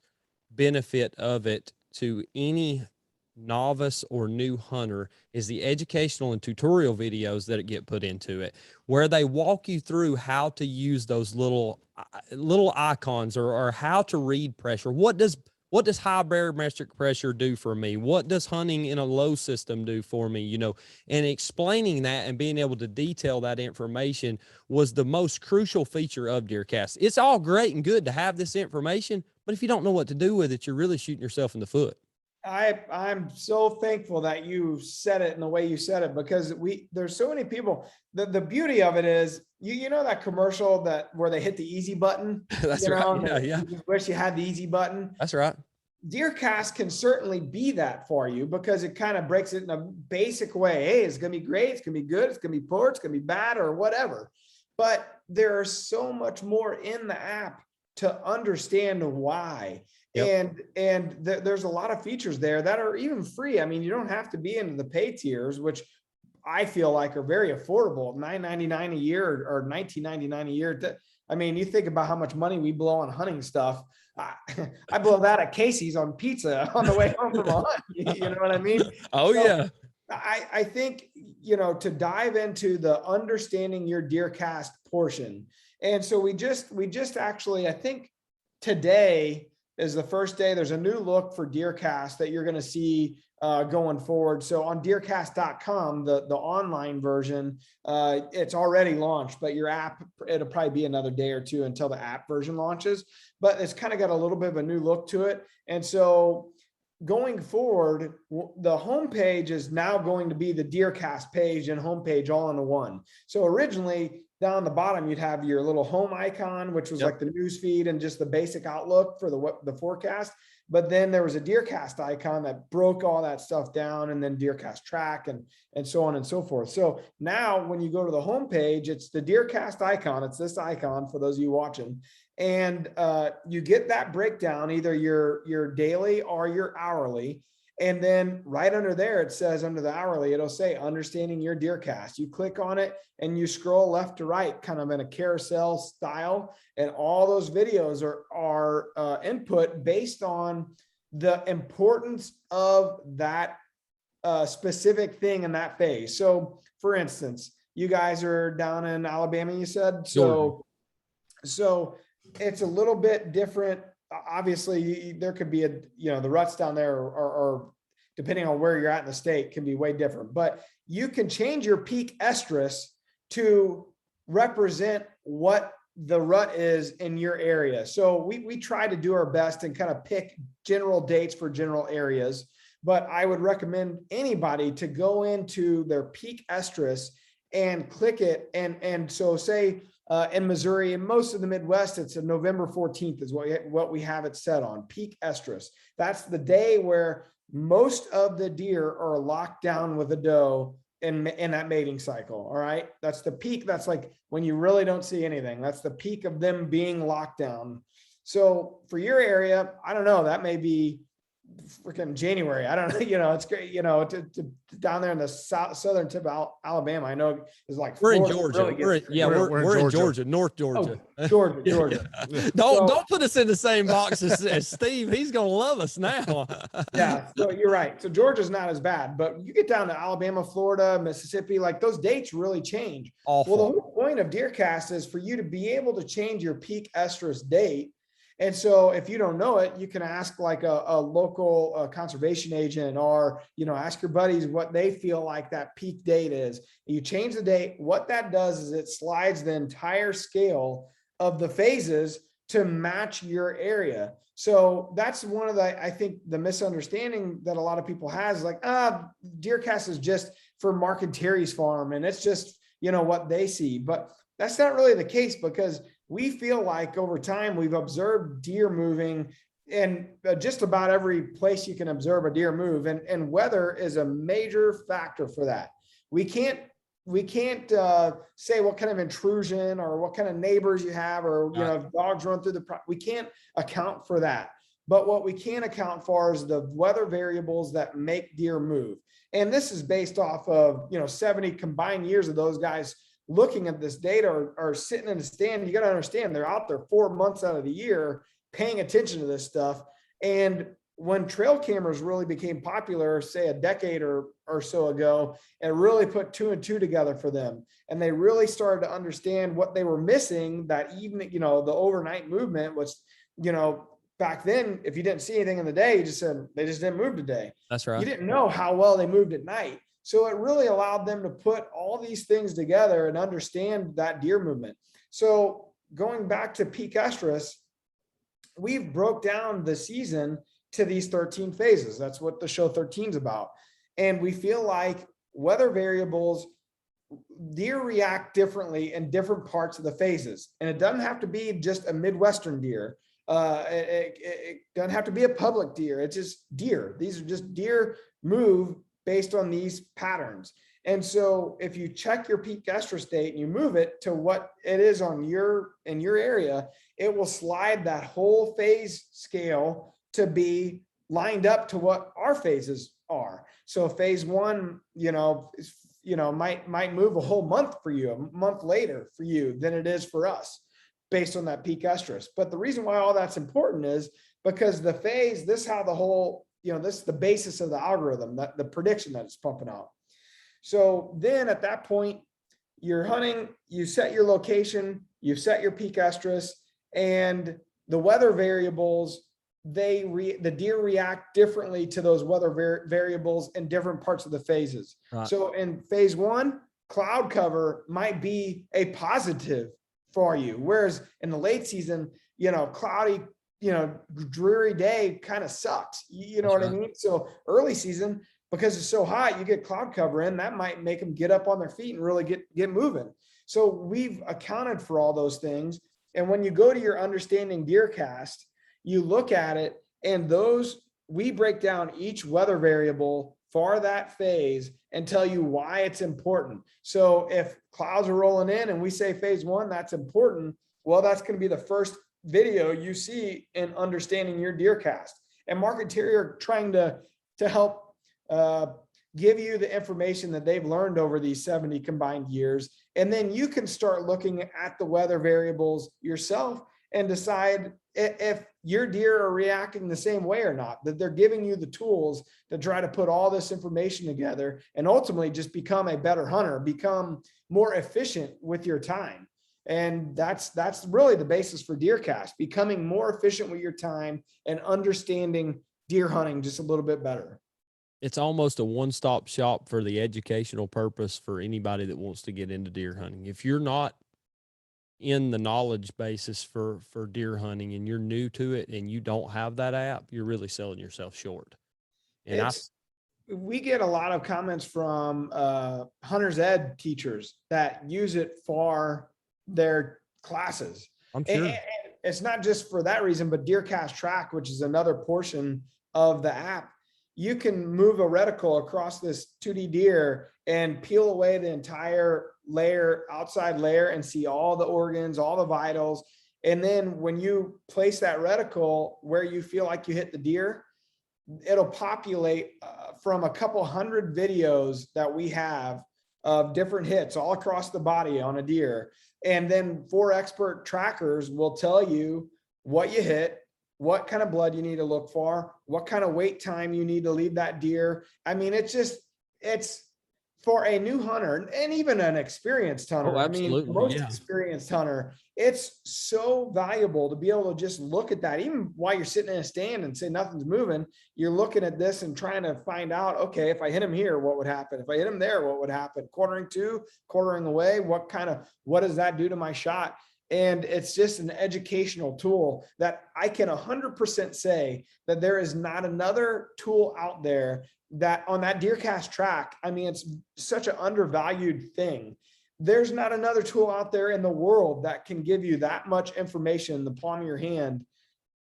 benefit of it to any novice or new hunter is the educational and tutorial videos that get put into it, where they walk you through how to use those little icons or how to read pressure. What does high barometric pressure do for me? What does hunting in a low system do for me? And explaining that and being able to detail that information was the most crucial feature of DeerCast. It's all great and good to have this information, but if you don't know what to do with it, you're really shooting yourself in the foot. I'm so thankful that you said it in the way you said it, because there's so many people. The beauty of it is, that commercial where they hit the easy button. That's right. Yeah. You wish you had the easy button. That's right. DeerCast can certainly be that for you, because it kind of breaks it in a basic way. Hey, it's going to be great. It's going to be good. It's going to be poor. It's going to be bad, or whatever. But there's so much more in the app to understand why. Yep. And there's a lot of features there that are even free. I mean, you don't have to be into the pay tiers, which I feel like are very affordable. $9.99 a year or $19.99 a year. I mean, you think about how much money we blow on hunting stuff. I blow that at Casey's on pizza on the way home from a hunt. You know what I mean? Oh, so, yeah. I think, to dive into the understanding your DeerCast portion. And so we just actually, I think today is the first day. There's a new look for DeerCast that you're going to see going forward. So on deercast.com, the online version, it's already launched, but your app, it'll probably be another day or two until the app version launches, but it's kind of got a little bit of a new look to it. And so going forward, the homepage is now going to be the DeerCast page and homepage all into one. So originally, down the bottom, you'd have your little home icon, which was like the news feed and just the basic outlook for the forecast. but then there was a DeerCast icon that broke all that stuff down, and then DeerCast track and so on and so forth. So now when you go to the homepage, it's the DeerCast icon. It's this icon for those of you watching. And you get that breakdown, either your daily or your hourly. And then right under there, it says under the hourly, it'll say understanding your DeerCast. You click on it and you scroll left to right, kind of in a carousel style. And all those videos are input based on the importance of that specific thing in that phase. So for instance, you guys are down in Alabama, you said? So it's a little bit different. Obviously there could be the ruts down there or depending on where you're at in the state can be way different, but you can change your peak estrus to represent what the rut is in your area. So we try to do our best and kind of pick general dates for general areas, but I would recommend anybody to go into their peak estrus and click it. And so say, in Missouri and most of the Midwest, it's a November 14th is what we have it set on, peak estrus. That's the day where most of the deer are locked down with a doe in that mating cycle. All right. That's the peak. That's like when you really don't see anything. That's the peak of them being locked down. So for your area, I don't know, that may be freaking January. I don't know, it's great, to down there in the southern tip of Alabama. I know it's like we're in Georgia. We're in Georgia, North Georgia. Oh, Georgia. Don't put us in the same box as Steve. He's gonna love us now. Yeah, so you're right. So Georgia's not as bad, but you get down to Alabama, Florida, Mississippi, like those dates really change. Awful. Well, the whole point of DeerCast is for you to be able to change your peak estrus date. And so if you don't know it, you can ask like a local conservation agent or, ask your buddies what they feel like that peak date is. You change the date. What that does is it slides the entire scale of the phases to match your area. So that's one of I think the misunderstanding that a lot of people has, like, DeerCast is just for Mark and Terry's farm. And it's just, what they see, but that's not really the case, because we feel like over time we've observed deer moving in just about every place you can observe a deer move, and weather is a major factor for that. We can't say what kind of intrusion or what kind of neighbors you have, or if dogs run through we can't account for that. But what we can account for is the weather variables that make deer move. And this is based off of 70 combined years of those guys looking at this data or sitting in the stand. You got to understand they're out there 4 months out of the year paying attention to this stuff. And when trail cameras really became popular, say a decade or so ago, it really put 2 and 2 together for them. And they really started to understand what they were missing that evening. The overnight movement was, back then, if you didn't see anything in the day, you just said they just didn't move today. That's right. You didn't know how well they moved at night. So it really allowed them to put all these things together and understand that deer movement. So going back to peak estrus, we've broke down the season to these 13 phases. That's what the show 13 is about. And we feel like weather variables, deer react differently in different parts of the phases. And it doesn't have to be just a Midwestern deer. It doesn't have to be a public deer. It's just deer. These are just deer move based on these patterns. And so if you check your peak estrus date and you move it to what it is in your area, it will slide that whole phase scale to be lined up to what our phases are. So phase 1, might move a whole month for you, a month later for you than it is for us based on that peak estrus. But the reason why all that's important is because the phase, this is how the whole, this is the basis of the algorithm, that the prediction that it's pumping out. So then at that point, you're hunting, you set your location, you set your peak estrus, and the weather variables, the deer react differently to those weather variables in different parts of the phases. Right. So in phase 1, cloud cover might be a positive for you, whereas in the late season, cloudy, dreary day kind of sucks. You know what I mean? So early season, because it's so hot, you get cloud cover in, that might make them get up on their feet and really get moving. So we've accounted for all those things. And when you go to your understanding DeerCast, you look at it And we break down each weather variable for that phase and tell you why it's important. So if clouds are rolling in and we say phase 1, that's important. Well, that's going to be the first video you see in understanding your deer cast. And Mark and Terry are trying to help give you the information that they've learned over these 70 combined years. And then you can start looking at the weather variables yourself and decide if your deer are reacting the same way or not, that they're giving you the tools to try to put all this information together and ultimately just become a better hunter, become more efficient with your time. And that's really the basis for deer cast, becoming more efficient with your time and understanding deer hunting just a little bit better. It's almost a one-stop shop for the educational purpose for anybody that wants to get into deer hunting. If you're not in the knowledge basis for deer hunting and you're new to it and you don't have that app, you're really selling yourself short. And we get a lot of comments from hunter's ed teachers that use it for their classes. I'm sure. And it's not just for that reason, but DeerCast Track, which is another portion of the app, you can move a reticle across this 2D deer and peel away the entire outside layer and see all the organs, all the vitals. And then when you place that reticle where you feel like you hit the deer, it'll populate from a couple hundred videos that we have of different hits all across the body on a deer. And then 4 expert trackers will tell you what you hit, what kind of blood you need to look for, what kind of wait time you need to leave that deer. I mean, it's for a new hunter and even an experienced hunter. Oh, I mean, most experienced hunter, it's so valuable to be able to just look at that. Even while you're sitting in a stand and say nothing's moving, you're looking at this and trying to find out, okay, if I hit him here, what would happen? If I hit him there, what would happen? Quartering to, quartering away, what does that do to my shot? And it's just an educational tool that I can 100% say that there is not another tool out there that on that DeerCast Track. I mean, it's such an undervalued thing. There's not another tool out there in the world that can give you that much information in the palm of your hand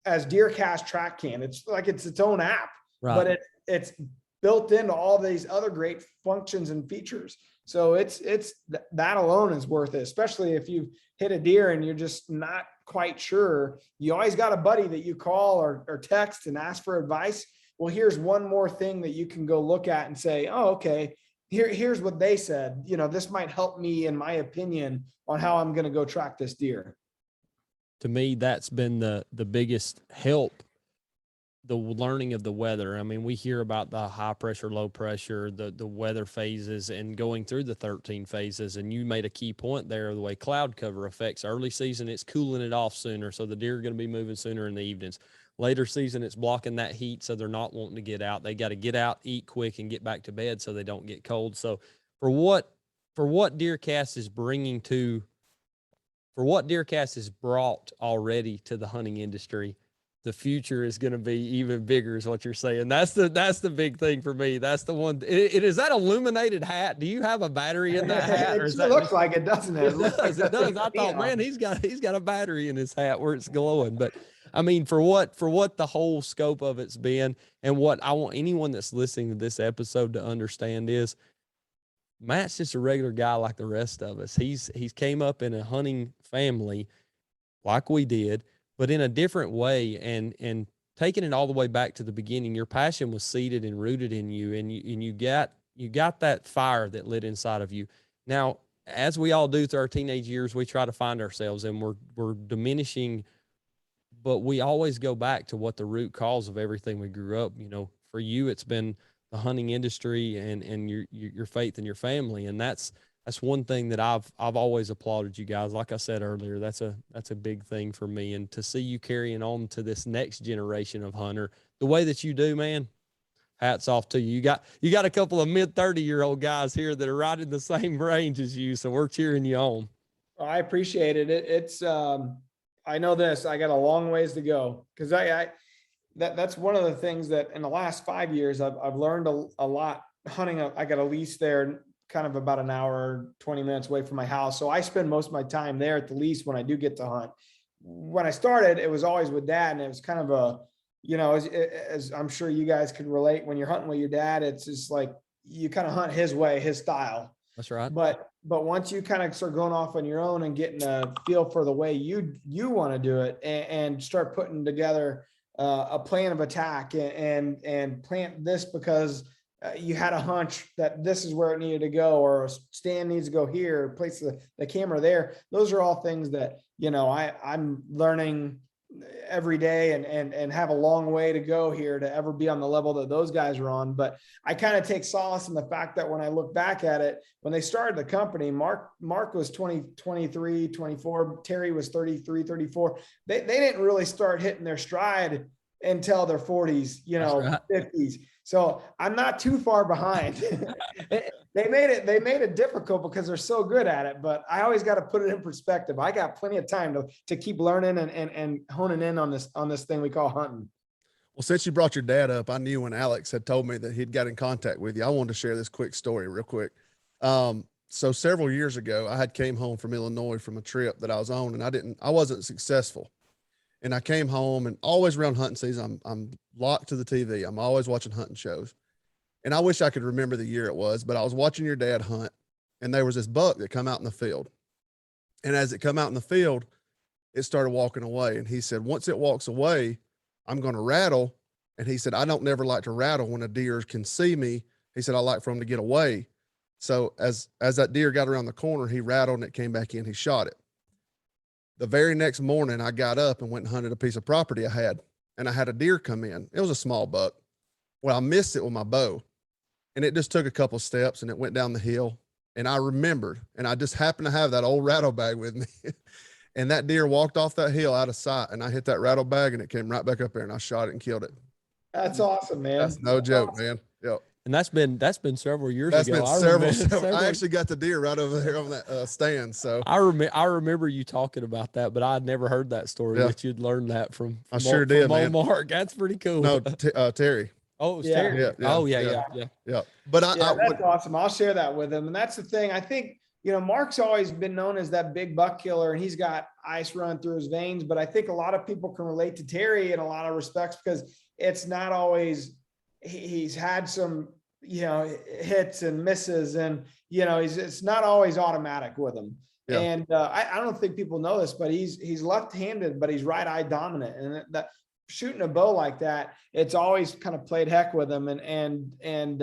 as DeerCast Track can. It's like it's its own app, right, but it's built into all these other great functions and features. So it's that alone is worth it, especially if you've hit a deer and you're just not quite sure. You always got a buddy that you call or text and ask for advice. Well, here's one more thing that you can go look at and say, oh, okay, here's what they said. You know, this might help me in my opinion on how I'm going to go track this deer. To me, that's been the biggest help, the learning of the weather. I mean, we hear about the high pressure, low pressure, the weather phases and going through the 13 phases. And you made a key point there, the way cloud cover affects early season, it's cooling it off sooner. So the deer are going to be moving sooner in the evenings. Later season, it's blocking that heat. So they're not wanting to get out. They got to get out, eat quick and get back to bed so they don't get cold. So for what DeerCast is bringing to, for what DeerCast has brought already to the hunting industry, the future is going to be even bigger is what you're saying. That's the big thing for me. That's the one. Is that illuminated hat? Do you have a battery in that hat? It looks like it, doesn't it? It does. I thought, man, he's got a battery in his hat where it's glowing. But I mean, for what the whole scope of it's been, and what I want anyone that's listening to this episode to understand is Matt's just a regular guy like the rest of us. He's came up in a hunting family like we did, but in a different way, and taking it all the way back to the beginning. Your passion was seeded and rooted in you, and you got that fire that lit inside of you. Now, as we all do through our teenage years, we try to find ourselves, and we're diminishing, but we always go back to what the root cause of everything we grew up. You know, for you, it's been the hunting industry and your faith in your family, and that's one thing that I've always applauded you guys. Like I said earlier, that's a big thing for me. And to see you carrying on to this next generation of hunter the way that you do, man, hats off to you. You got a couple of mid-30-year-old guys here that are right in the same range as you, so we're cheering you on. I appreciate it. It's I know this. I got a long ways to go because that's one of the things that in the last 5 years I've learned a lot hunting. I got a lease there, kind of about an hour, 20 minutes away from my house. So I spend most of my time there at the lease when I do get to hunt. When I started, it was always with Dad, and it was kind of you know, as I'm sure you guys can relate, when you're hunting with your dad, it's just like you kind of hunt his way, his style. That's right. But once you kind of start going off on your own and getting a feel for the way you want to do it, and start putting together a plan of attack, and plant this because you had a hunch that this is where it needed to go, or a stand needs to go here, place the camera there. Those are all things that, you know, I'm learning every day, and have a long way to go here to ever be on the level that those guys are on. But I kind of take solace in the fact that when I look back at it, when they started the company, Mark was 23, 24, Terry was 33, 34. They didn't really start hitting their stride until their 40s, you know, Right. 50s. So I'm not too far behind. They made it difficult because they're so good at it, but I always got to put it in perspective. I got plenty of time to keep learning and honing in on this thing we call hunting. Well, since you brought your dad up, I knew when Alex had told me that he'd got in contact with you. I wanted to share this quick story real quick. So several years ago, I had came home from Illinois from a trip that I was on, and I wasn't successful. And I came home, and always around hunting season, I'm locked to the TV. I'm always watching hunting shows. And I wish I could remember the year it was, but I was watching your dad hunt, and there was this buck that come out in the field. And as it come out in the field, it started walking away. And he said, once it walks away, I'm going to rattle. And he said, I don't never like to rattle when a deer can see me. He said, I like for him to get away. So as that deer got around the corner, he rattled and it came back in, he shot it. The very next morning, I got up and went and hunted a piece of property I had, and I had a deer come in. It was a small buck. Well, I missed it with my bow, and it just took a couple steps and it went down the hill. And I remembered, and I just happened to have that old rattle bag with me. And that deer walked off that hill out of sight, and I hit that rattle bag and it came right back up there, and I shot it and killed it. That's awesome, man. That's no joke, man. Yep. And that's been several years That's ago. been several. I actually got the deer right over there on that stand. So I remember you talking about that, but I'd never heard that story. Yeah. That you'd learned that from I sure did, man. Mark. That's pretty cool. No, Terry. Oh, it was Yeah. Terry. Yeah, yeah, Oh, yeah. yeah. But That's awesome. I'll share that with him. And that's the thing. I think, you know, Mark's always been known as that big buck killer, and he's got ice running through his veins. But I think a lot of people can relate to Terry in a lot of respects, because it's not always, he's had some, you know, hits and misses, and, you know, it's not always automatic with him. Yeah. And I don't think people know this, but he's left-handed, but he's right eye dominant. And that shooting a bow like that, it's always kind of played heck with him. And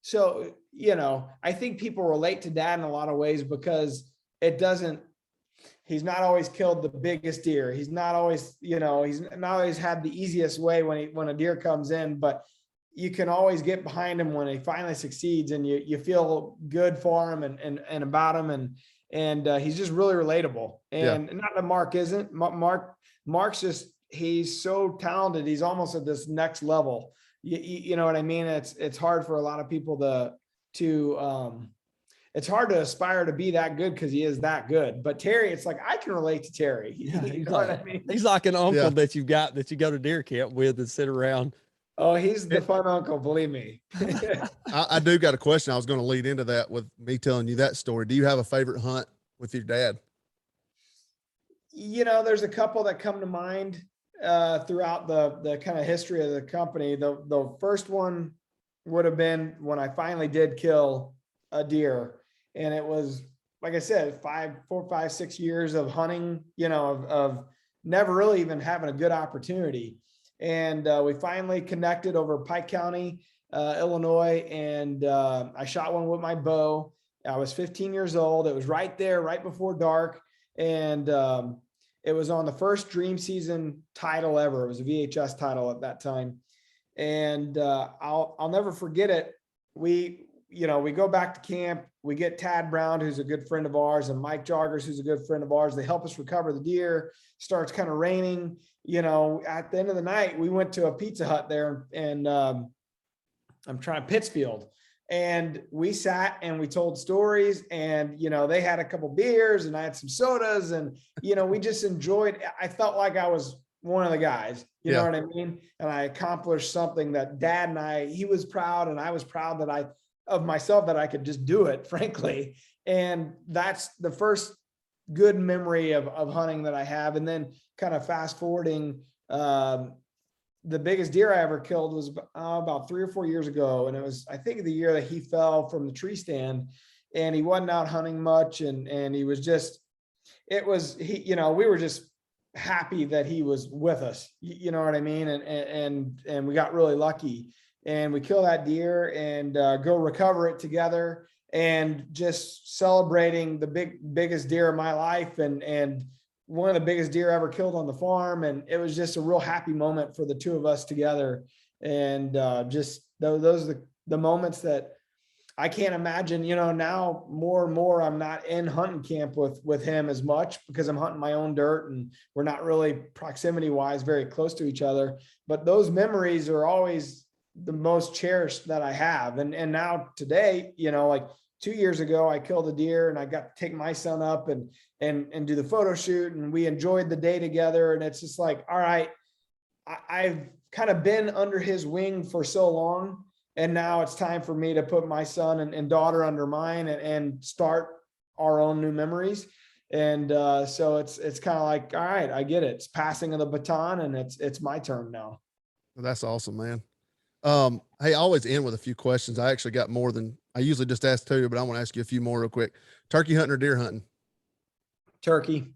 so, you know, I think people relate to Dad in a lot of ways, because he's not always killed the biggest deer. He's not always, you know, he's not always had the easiest way when a deer comes in, but you can always get behind him when he finally succeeds, and you feel good for him and about him. And he's just really relatable. And not that Mark isn't. Mark's just, he's so talented. He's almost at this next level. You know what I mean? It's hard for a lot of people it's hard to aspire to be that good, because he is that good. But Terry, it's like, I can relate to Terry. Yeah, You know what I mean? He's like an uncle that you go to deer camp with and sit around. Oh, he's the fun uncle, believe me. I do got a question. I was going to lead into that with me telling you that story. Do you have a favorite hunt with your dad? You know, there's a couple that come to mind throughout the kind of history of the company. The first one would have been when I finally did kill a deer. And it was, like I said, 4, 5, 6 years of hunting, you know, of never really even having a good opportunity. And we finally connected over Pike County, Illinois. And I shot one with my bow. I was 15 years old. It was right there, right before dark. And it was on the first Dream Season title ever. It was a VHS title at that time. And I'll never forget it. We go back to camp, we get Tad Brown, who's a good friend of ours, and Mike Joggers, who's a good friend of ours. They help us recover the deer. Starts kind of raining, you know. At the end of the night, we went to a Pizza Hut there, and I'm trying Pittsfield, and we sat and we told stories, and, you know, they had a couple beers and I had some sodas, and, you know, we just enjoyed. I felt like I was one of the guys, you know what I mean? And I accomplished something that Dad and he was proud, and I was proud of myself that I could just do it, frankly. And that's the first good memory of hunting that I have. And then kind of fast forwarding, the biggest deer I ever killed was about 3 or 4 years ago. And it was, I think, the year that he fell from the tree stand, and he wasn't out hunting much. And he was just, we were just happy that he was with us. You know what I mean? And we got really lucky, and we kill that deer and go recover it together, and just celebrating the biggest deer of my life, and one of the biggest deer ever killed on the farm. And it was just a real happy moment for the two of us together. And just those are the moments that I can't imagine, now more and more, I'm not in hunting camp with him as much, because I'm hunting my own dirt, and we're not really proximity wise very close to each other. But those memories are always the most cherished that I have. And now today, like 2 years ago, I killed a deer, and I got to take my son up and do the photo shoot, and we enjoyed the day together. And it's just like, all right, I've kind of been under his wing for so long, and now it's time for me to put my son and daughter under mine, and start our own new memories. And so it's kind of like, all right, I get it. It's passing of the baton, and it's my turn now. That's awesome, man. Hey, I always end with a few questions. I actually got more than I usually just ask two, but I want to ask you a few more real quick. Turkey hunting or deer hunting? Turkey.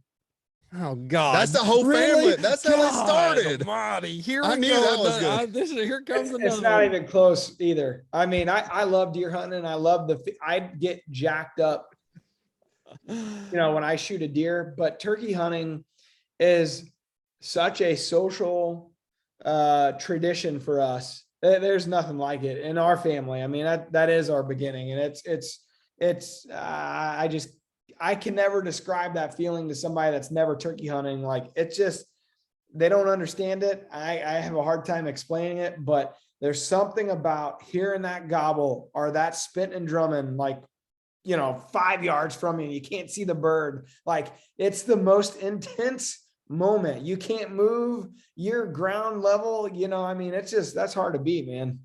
Oh God, that's the whole family. That's how it started. Almighty. Here I we knew go. that was good. Here comes another. It's not even close either. I mean, I love deer hunting, and I love I get jacked up, when I shoot a deer. But turkey hunting is such a social tradition for us. There's nothing like it in our family. I mean, that is our beginning, and I can never describe that feeling to somebody that's never turkey hunting. Like, it's just, they don't understand it. I have a hard time explaining it, but there's something about hearing that gobble or that spit and drumming, like, 5 yards from you, and you can't see the bird. Like, it's the most intense moment. You can't move, your ground level, I mean, it's just, that's hard to beat, man.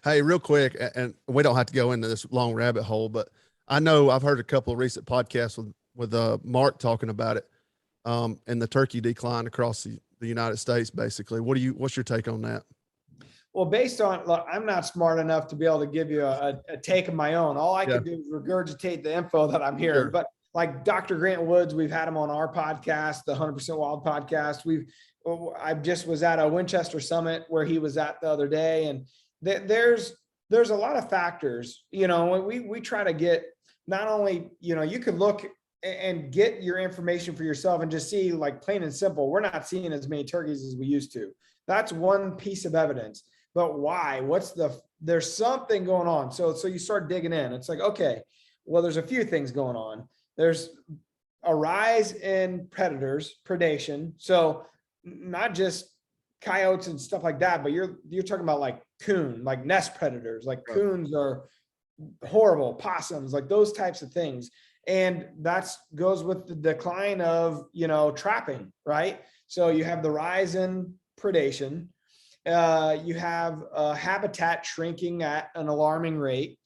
Hey, real quick, and we don't have to go into this long rabbit hole, but I know I've heard a couple of recent podcasts with Mark talking about it, and the turkey decline across the United States, basically. What's your take on that? Well, based on, look, I'm not smart enough to be able to give you a take of my own. All I can do is regurgitate the info that I'm hearing. Sure. But like Dr. Grant Woods, we've had him on our podcast, the 100% Wild podcast. I just was at a Winchester Summit where he was at the other day, and there's a lot of factors. We try to get, not only, you could look and get your information for yourself and just see, like, plain and simple, we're not seeing as many turkeys as we used to. That's one piece of evidence. But why? There's something going on. So you start digging in. It's like, okay, well, there's a few things going on. There's a rise in predation. So not just coyotes and stuff like that, but you're talking about like coon, like nest predators, like coons are horrible, possums, like those types of things. And that goes with the decline of, trapping, right? So you have the rise in predation. You have habitat shrinking at an alarming rate.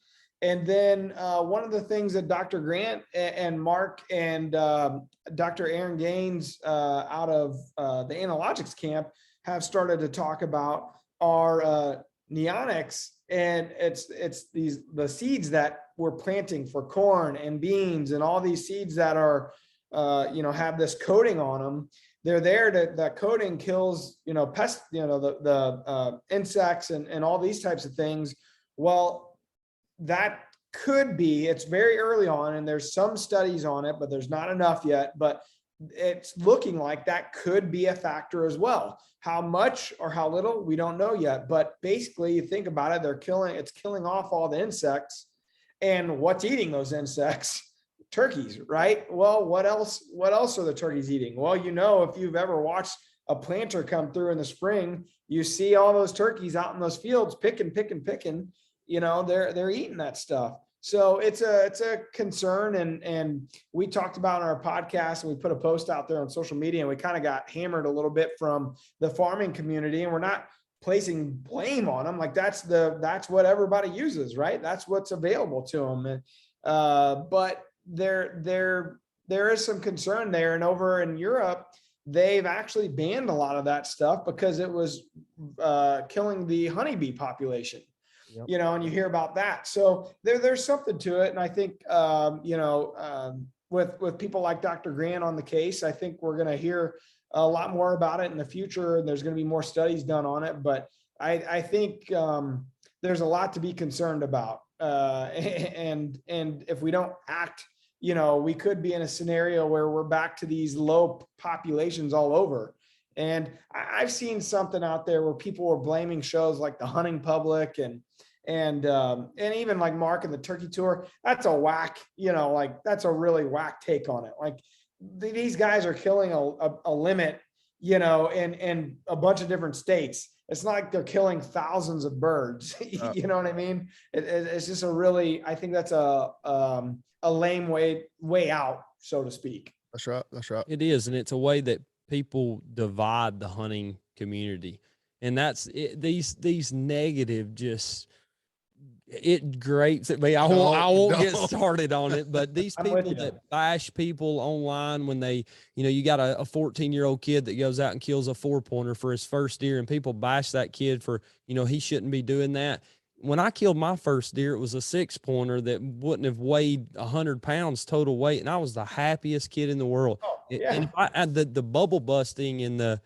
And then one of the things that Dr. Grant and Mark and Dr. Aaron Gaines out of the Analogics camp have started to talk about are neonics. And it's the seeds that we're planting for corn and beans and all these seeds that are, have this coating on them. They're there that coating kills, pests, the insects and all these types of things. Well, that could be, it's very early on, and there's some studies on it, but there's not enough yet. But it's looking like that could be a factor as well. How much or how little, we don't know yet. But basically, you think about it, it's killing off all the insects. And what's eating those insects? Turkeys, right? Well, what else are the turkeys eating? Well, if you've ever watched a planter come through in the spring, you see all those turkeys out in those fields picking. They're eating that stuff. So it's a concern, and we talked about on our podcast, and we put a post out there on social media, and we kind of got hammered a little bit from the farming community, and we're not placing blame on them. Like, that's what everybody uses, right? That's what's available to them. And but there is some concern there. And over in Europe, they've actually banned a lot of that stuff because it was killing the honeybee population. Yep. You know, and you hear about that. So there's something to it. And I think, with people like Dr. Grant on the case, I think we're going to hear a lot more about it in the future. And there's going to be more studies done on it. But I think there's a lot to be concerned about. And if we don't act, we could be in a scenario where we're back to these low populations all over. And I've seen something out there where people were blaming shows like The Hunting Public and even like Mark and the Turkey Tour. That's a whack, that's a really whack take on it. Like these guys are killing a limit, in a bunch of different states. It's not like they're killing thousands of birds. You know what I mean? It's just I think that's a lame way out, so to speak. That's right. That's right. It is. And it's a way that people divide the hunting community. And that's it, these negative, just, it grates at me. I won't get started on it, but these people that bash people online when they, you got a 14-year-old kid that goes out and kills a 4-pointer for his first deer, and people bash that kid for, he shouldn't be doing that. When I killed my first deer, it was a 6-pointer that wouldn't have weighed 100 pounds total weight. And I was the happiest kid in the world. Oh, yeah. And if I add the bubble busting in I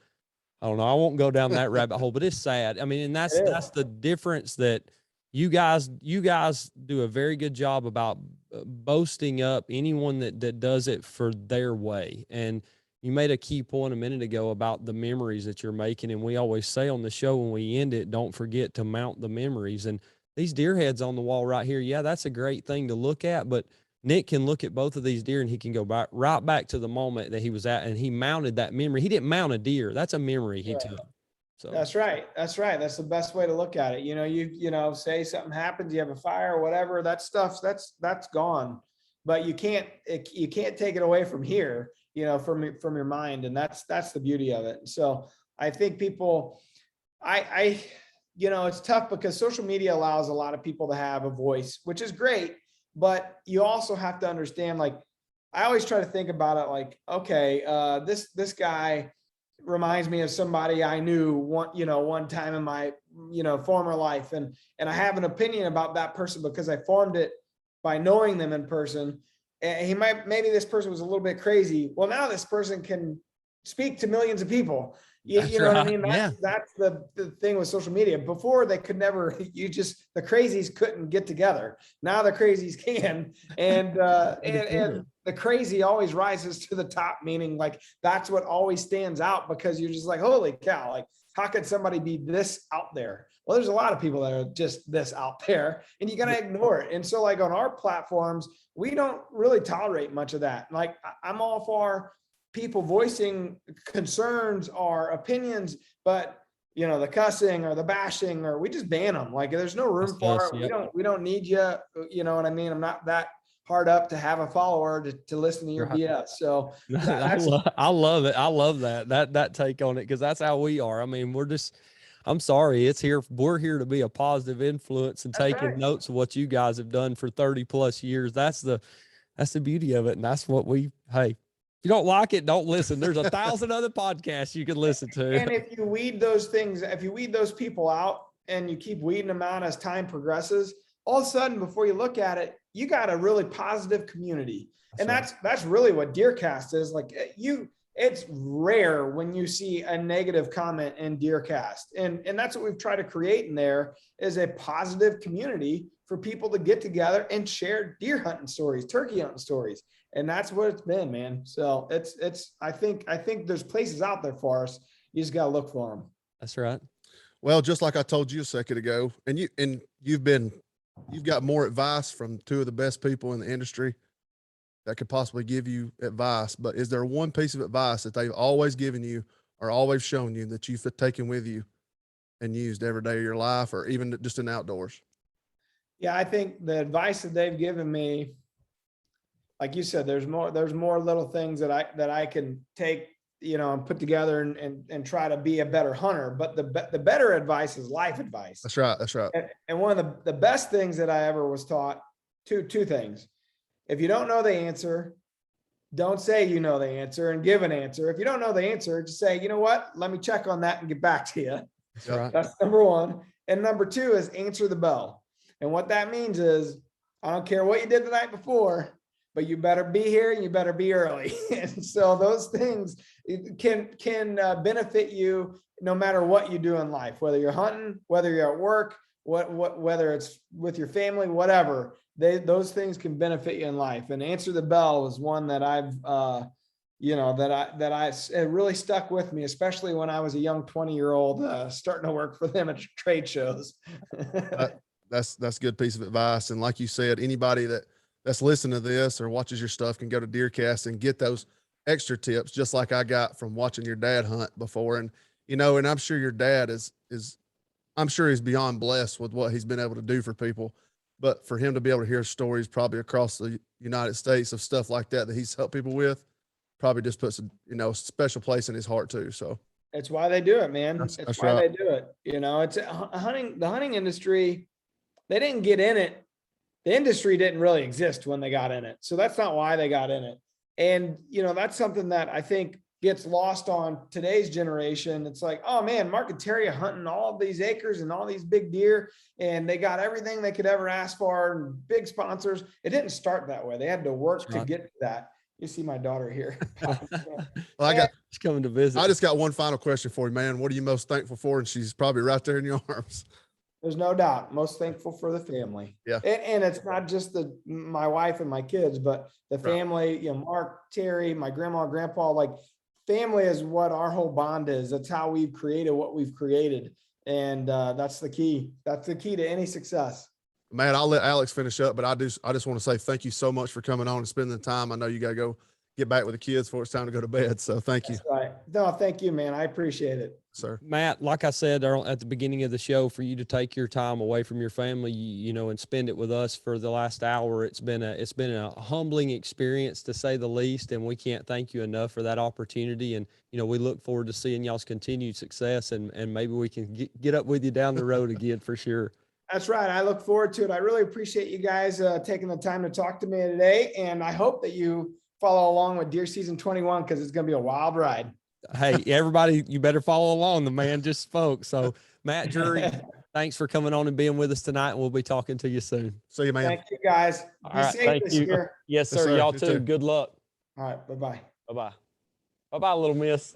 don't know, I won't go down that rabbit hole, but it's sad. I mean, and that's the difference that you guys do a very good job about boasting up anyone that does it for their way. And you made a key point a minute ago about the memories that you're making. And we always say on the show when we end it, don't forget to mount the memories. And these deer heads on the wall right here, yeah, that's a great thing to look at. But Nick can look at both of these deer and he can go right back to the moment that he was at, and he mounted that memory. He didn't mount a deer. That's a memory he took. So that's right. That's the best way to look at it. You say something happens, you have a fire or whatever, that stuff, that's gone, but you can't take it away from here, from your mind. And that's the beauty of it. So I think people, it's tough because social media allows a lot of people to have a voice, which is great, but you also have to understand, like, I always try to think about it like, okay, this guy reminds me of somebody I knew one time in my, former life. And I have an opinion about that person because I formed it by knowing them in person. And maybe this person was a little bit crazy. Well, now this person can speak to millions of people. You know what I mean? That's the thing with social media. Before they could never, the crazies couldn't get together. Now the crazies can. And the crazy always rises to the top, meaning like, that's what always stands out, because you're just like, holy cow, like, how could somebody be this out there? Well, there's a lot of people that are just this out there, and you got to ignore it. And so like on our platforms, we don't really tolerate much of that. Like I'm all for people voicing concerns or opinions, but the cussing or the bashing, or we just ban them. Like there's no room for it. Yep. We don't need you. You know what I mean? I'm not that hard up to have a follower to listen to your BS. So I love it. I love that take on it, because that's how we are. I mean, I'm sorry, we're here to be a positive influence and taking notes of what you guys have done for 30 plus years. That's the beauty of it. And that's what hey, if you don't like it, don't listen. There's 1,000 other podcasts you can listen to. And if you weed those people out and you keep weeding them out as time progresses, all of a sudden, before you look at it, you got a really positive community. That's really what DeerCast is. Like it's rare when you see a negative comment in DeerCast. And that's what we've tried to create in there, is a positive community for people to get together and share deer hunting stories, turkey hunting stories. And that's what it's been, man. So I think there's places out there for us. You just got to look for them. That's right. Well, just like I told you a second ago, and you've got more advice from two of the best people in the industry that could possibly give you advice. But is there one piece of advice that they've always given you or always shown you that you've taken with you and used every day of your life, or even just in outdoors? Yeah, I think the advice that they've given me, like you said, there's more little things that I can take, and put together and try to be a better hunter. But the better advice is life advice. That's right. That's right. And one of the best things that I ever was taught, two things. If you don't know the answer, don't say you know the answer and give an answer. If you don't know the answer, just say, you know what, let me check on that and get back to you. That's right. That's number one. And number two is answer the bell. And what that means is, I don't care what you did the night before, but you better be here and you better be early. And so those things can benefit you no matter what you do in life, whether you're hunting, whether you're at work, whether it's with your family, whatever. Those things can benefit you in life. And answer the bell is one that I've it really stuck with me, especially when I was a young 20-year-old starting to work for them at trade shows. That's a good piece of advice. And like you said, anybody that's listening to this or watches your stuff can go to DeerCast and get those extra tips, just like I got from watching your dad hunt before. And, and I'm sure your dad I'm sure he's beyond blessed with what he's been able to do for people. But for him to be able to hear stories probably across the United States of stuff like that he's helped people with, probably just puts a special place in his heart too. So it's why they do it, man. It's why right. they do it. It's the hunting industry. They didn't get in it. The industry didn't really exist when they got in it. So that's not why they got in it. And, that's something that I think gets lost on today's generation. It's like, oh man, Mark and Terry are hunting all these acres and all these big deer, and they got everything they could ever ask for and big sponsors. It didn't start that way. They had to work to get to that. You see my daughter here. Well, She's coming to visit. I just got one final question for you, man. What are you most thankful for? And she's probably right there in your arms. There's no doubt. Most thankful for the family. Yeah. And it's not just my wife and my kids, but the family, Mark, Terry, my grandma, grandpa, like family is what our whole bond is. That's how we've created what we've created. And that's the key. That's the key to any success. Man, I'll let Alex finish up, but I just want to say thank you so much for coming on and spending the time. I know you got to go get back with the kids before it's time to go to bed. So thank you. That's right. No, thank you, man. I appreciate it. Sir. Matt, like I said at the beginning of the show, for you to take your time away from your family, and spend it with us for the last hour, it's been a humbling experience, to say the least, and we can't thank you enough for that opportunity. And we look forward to seeing y'all's continued success, and maybe we can get up with you down the road again for sure. That's right. I look forward to it. I really appreciate you guys taking the time to talk to me today, and I hope that you follow along with Deer Season 21, because it's going to be a wild ride. Hey, everybody, you better follow along. The man just spoke. So, Matt Drury, thanks for coming on and being with us tonight, and we'll be talking to you soon. See you, man. Thank you, guys. Be safe thank this you. year. Yes, sir. Y'all too. Good luck. All right. Bye-bye. Bye-bye. Bye-bye, little miss.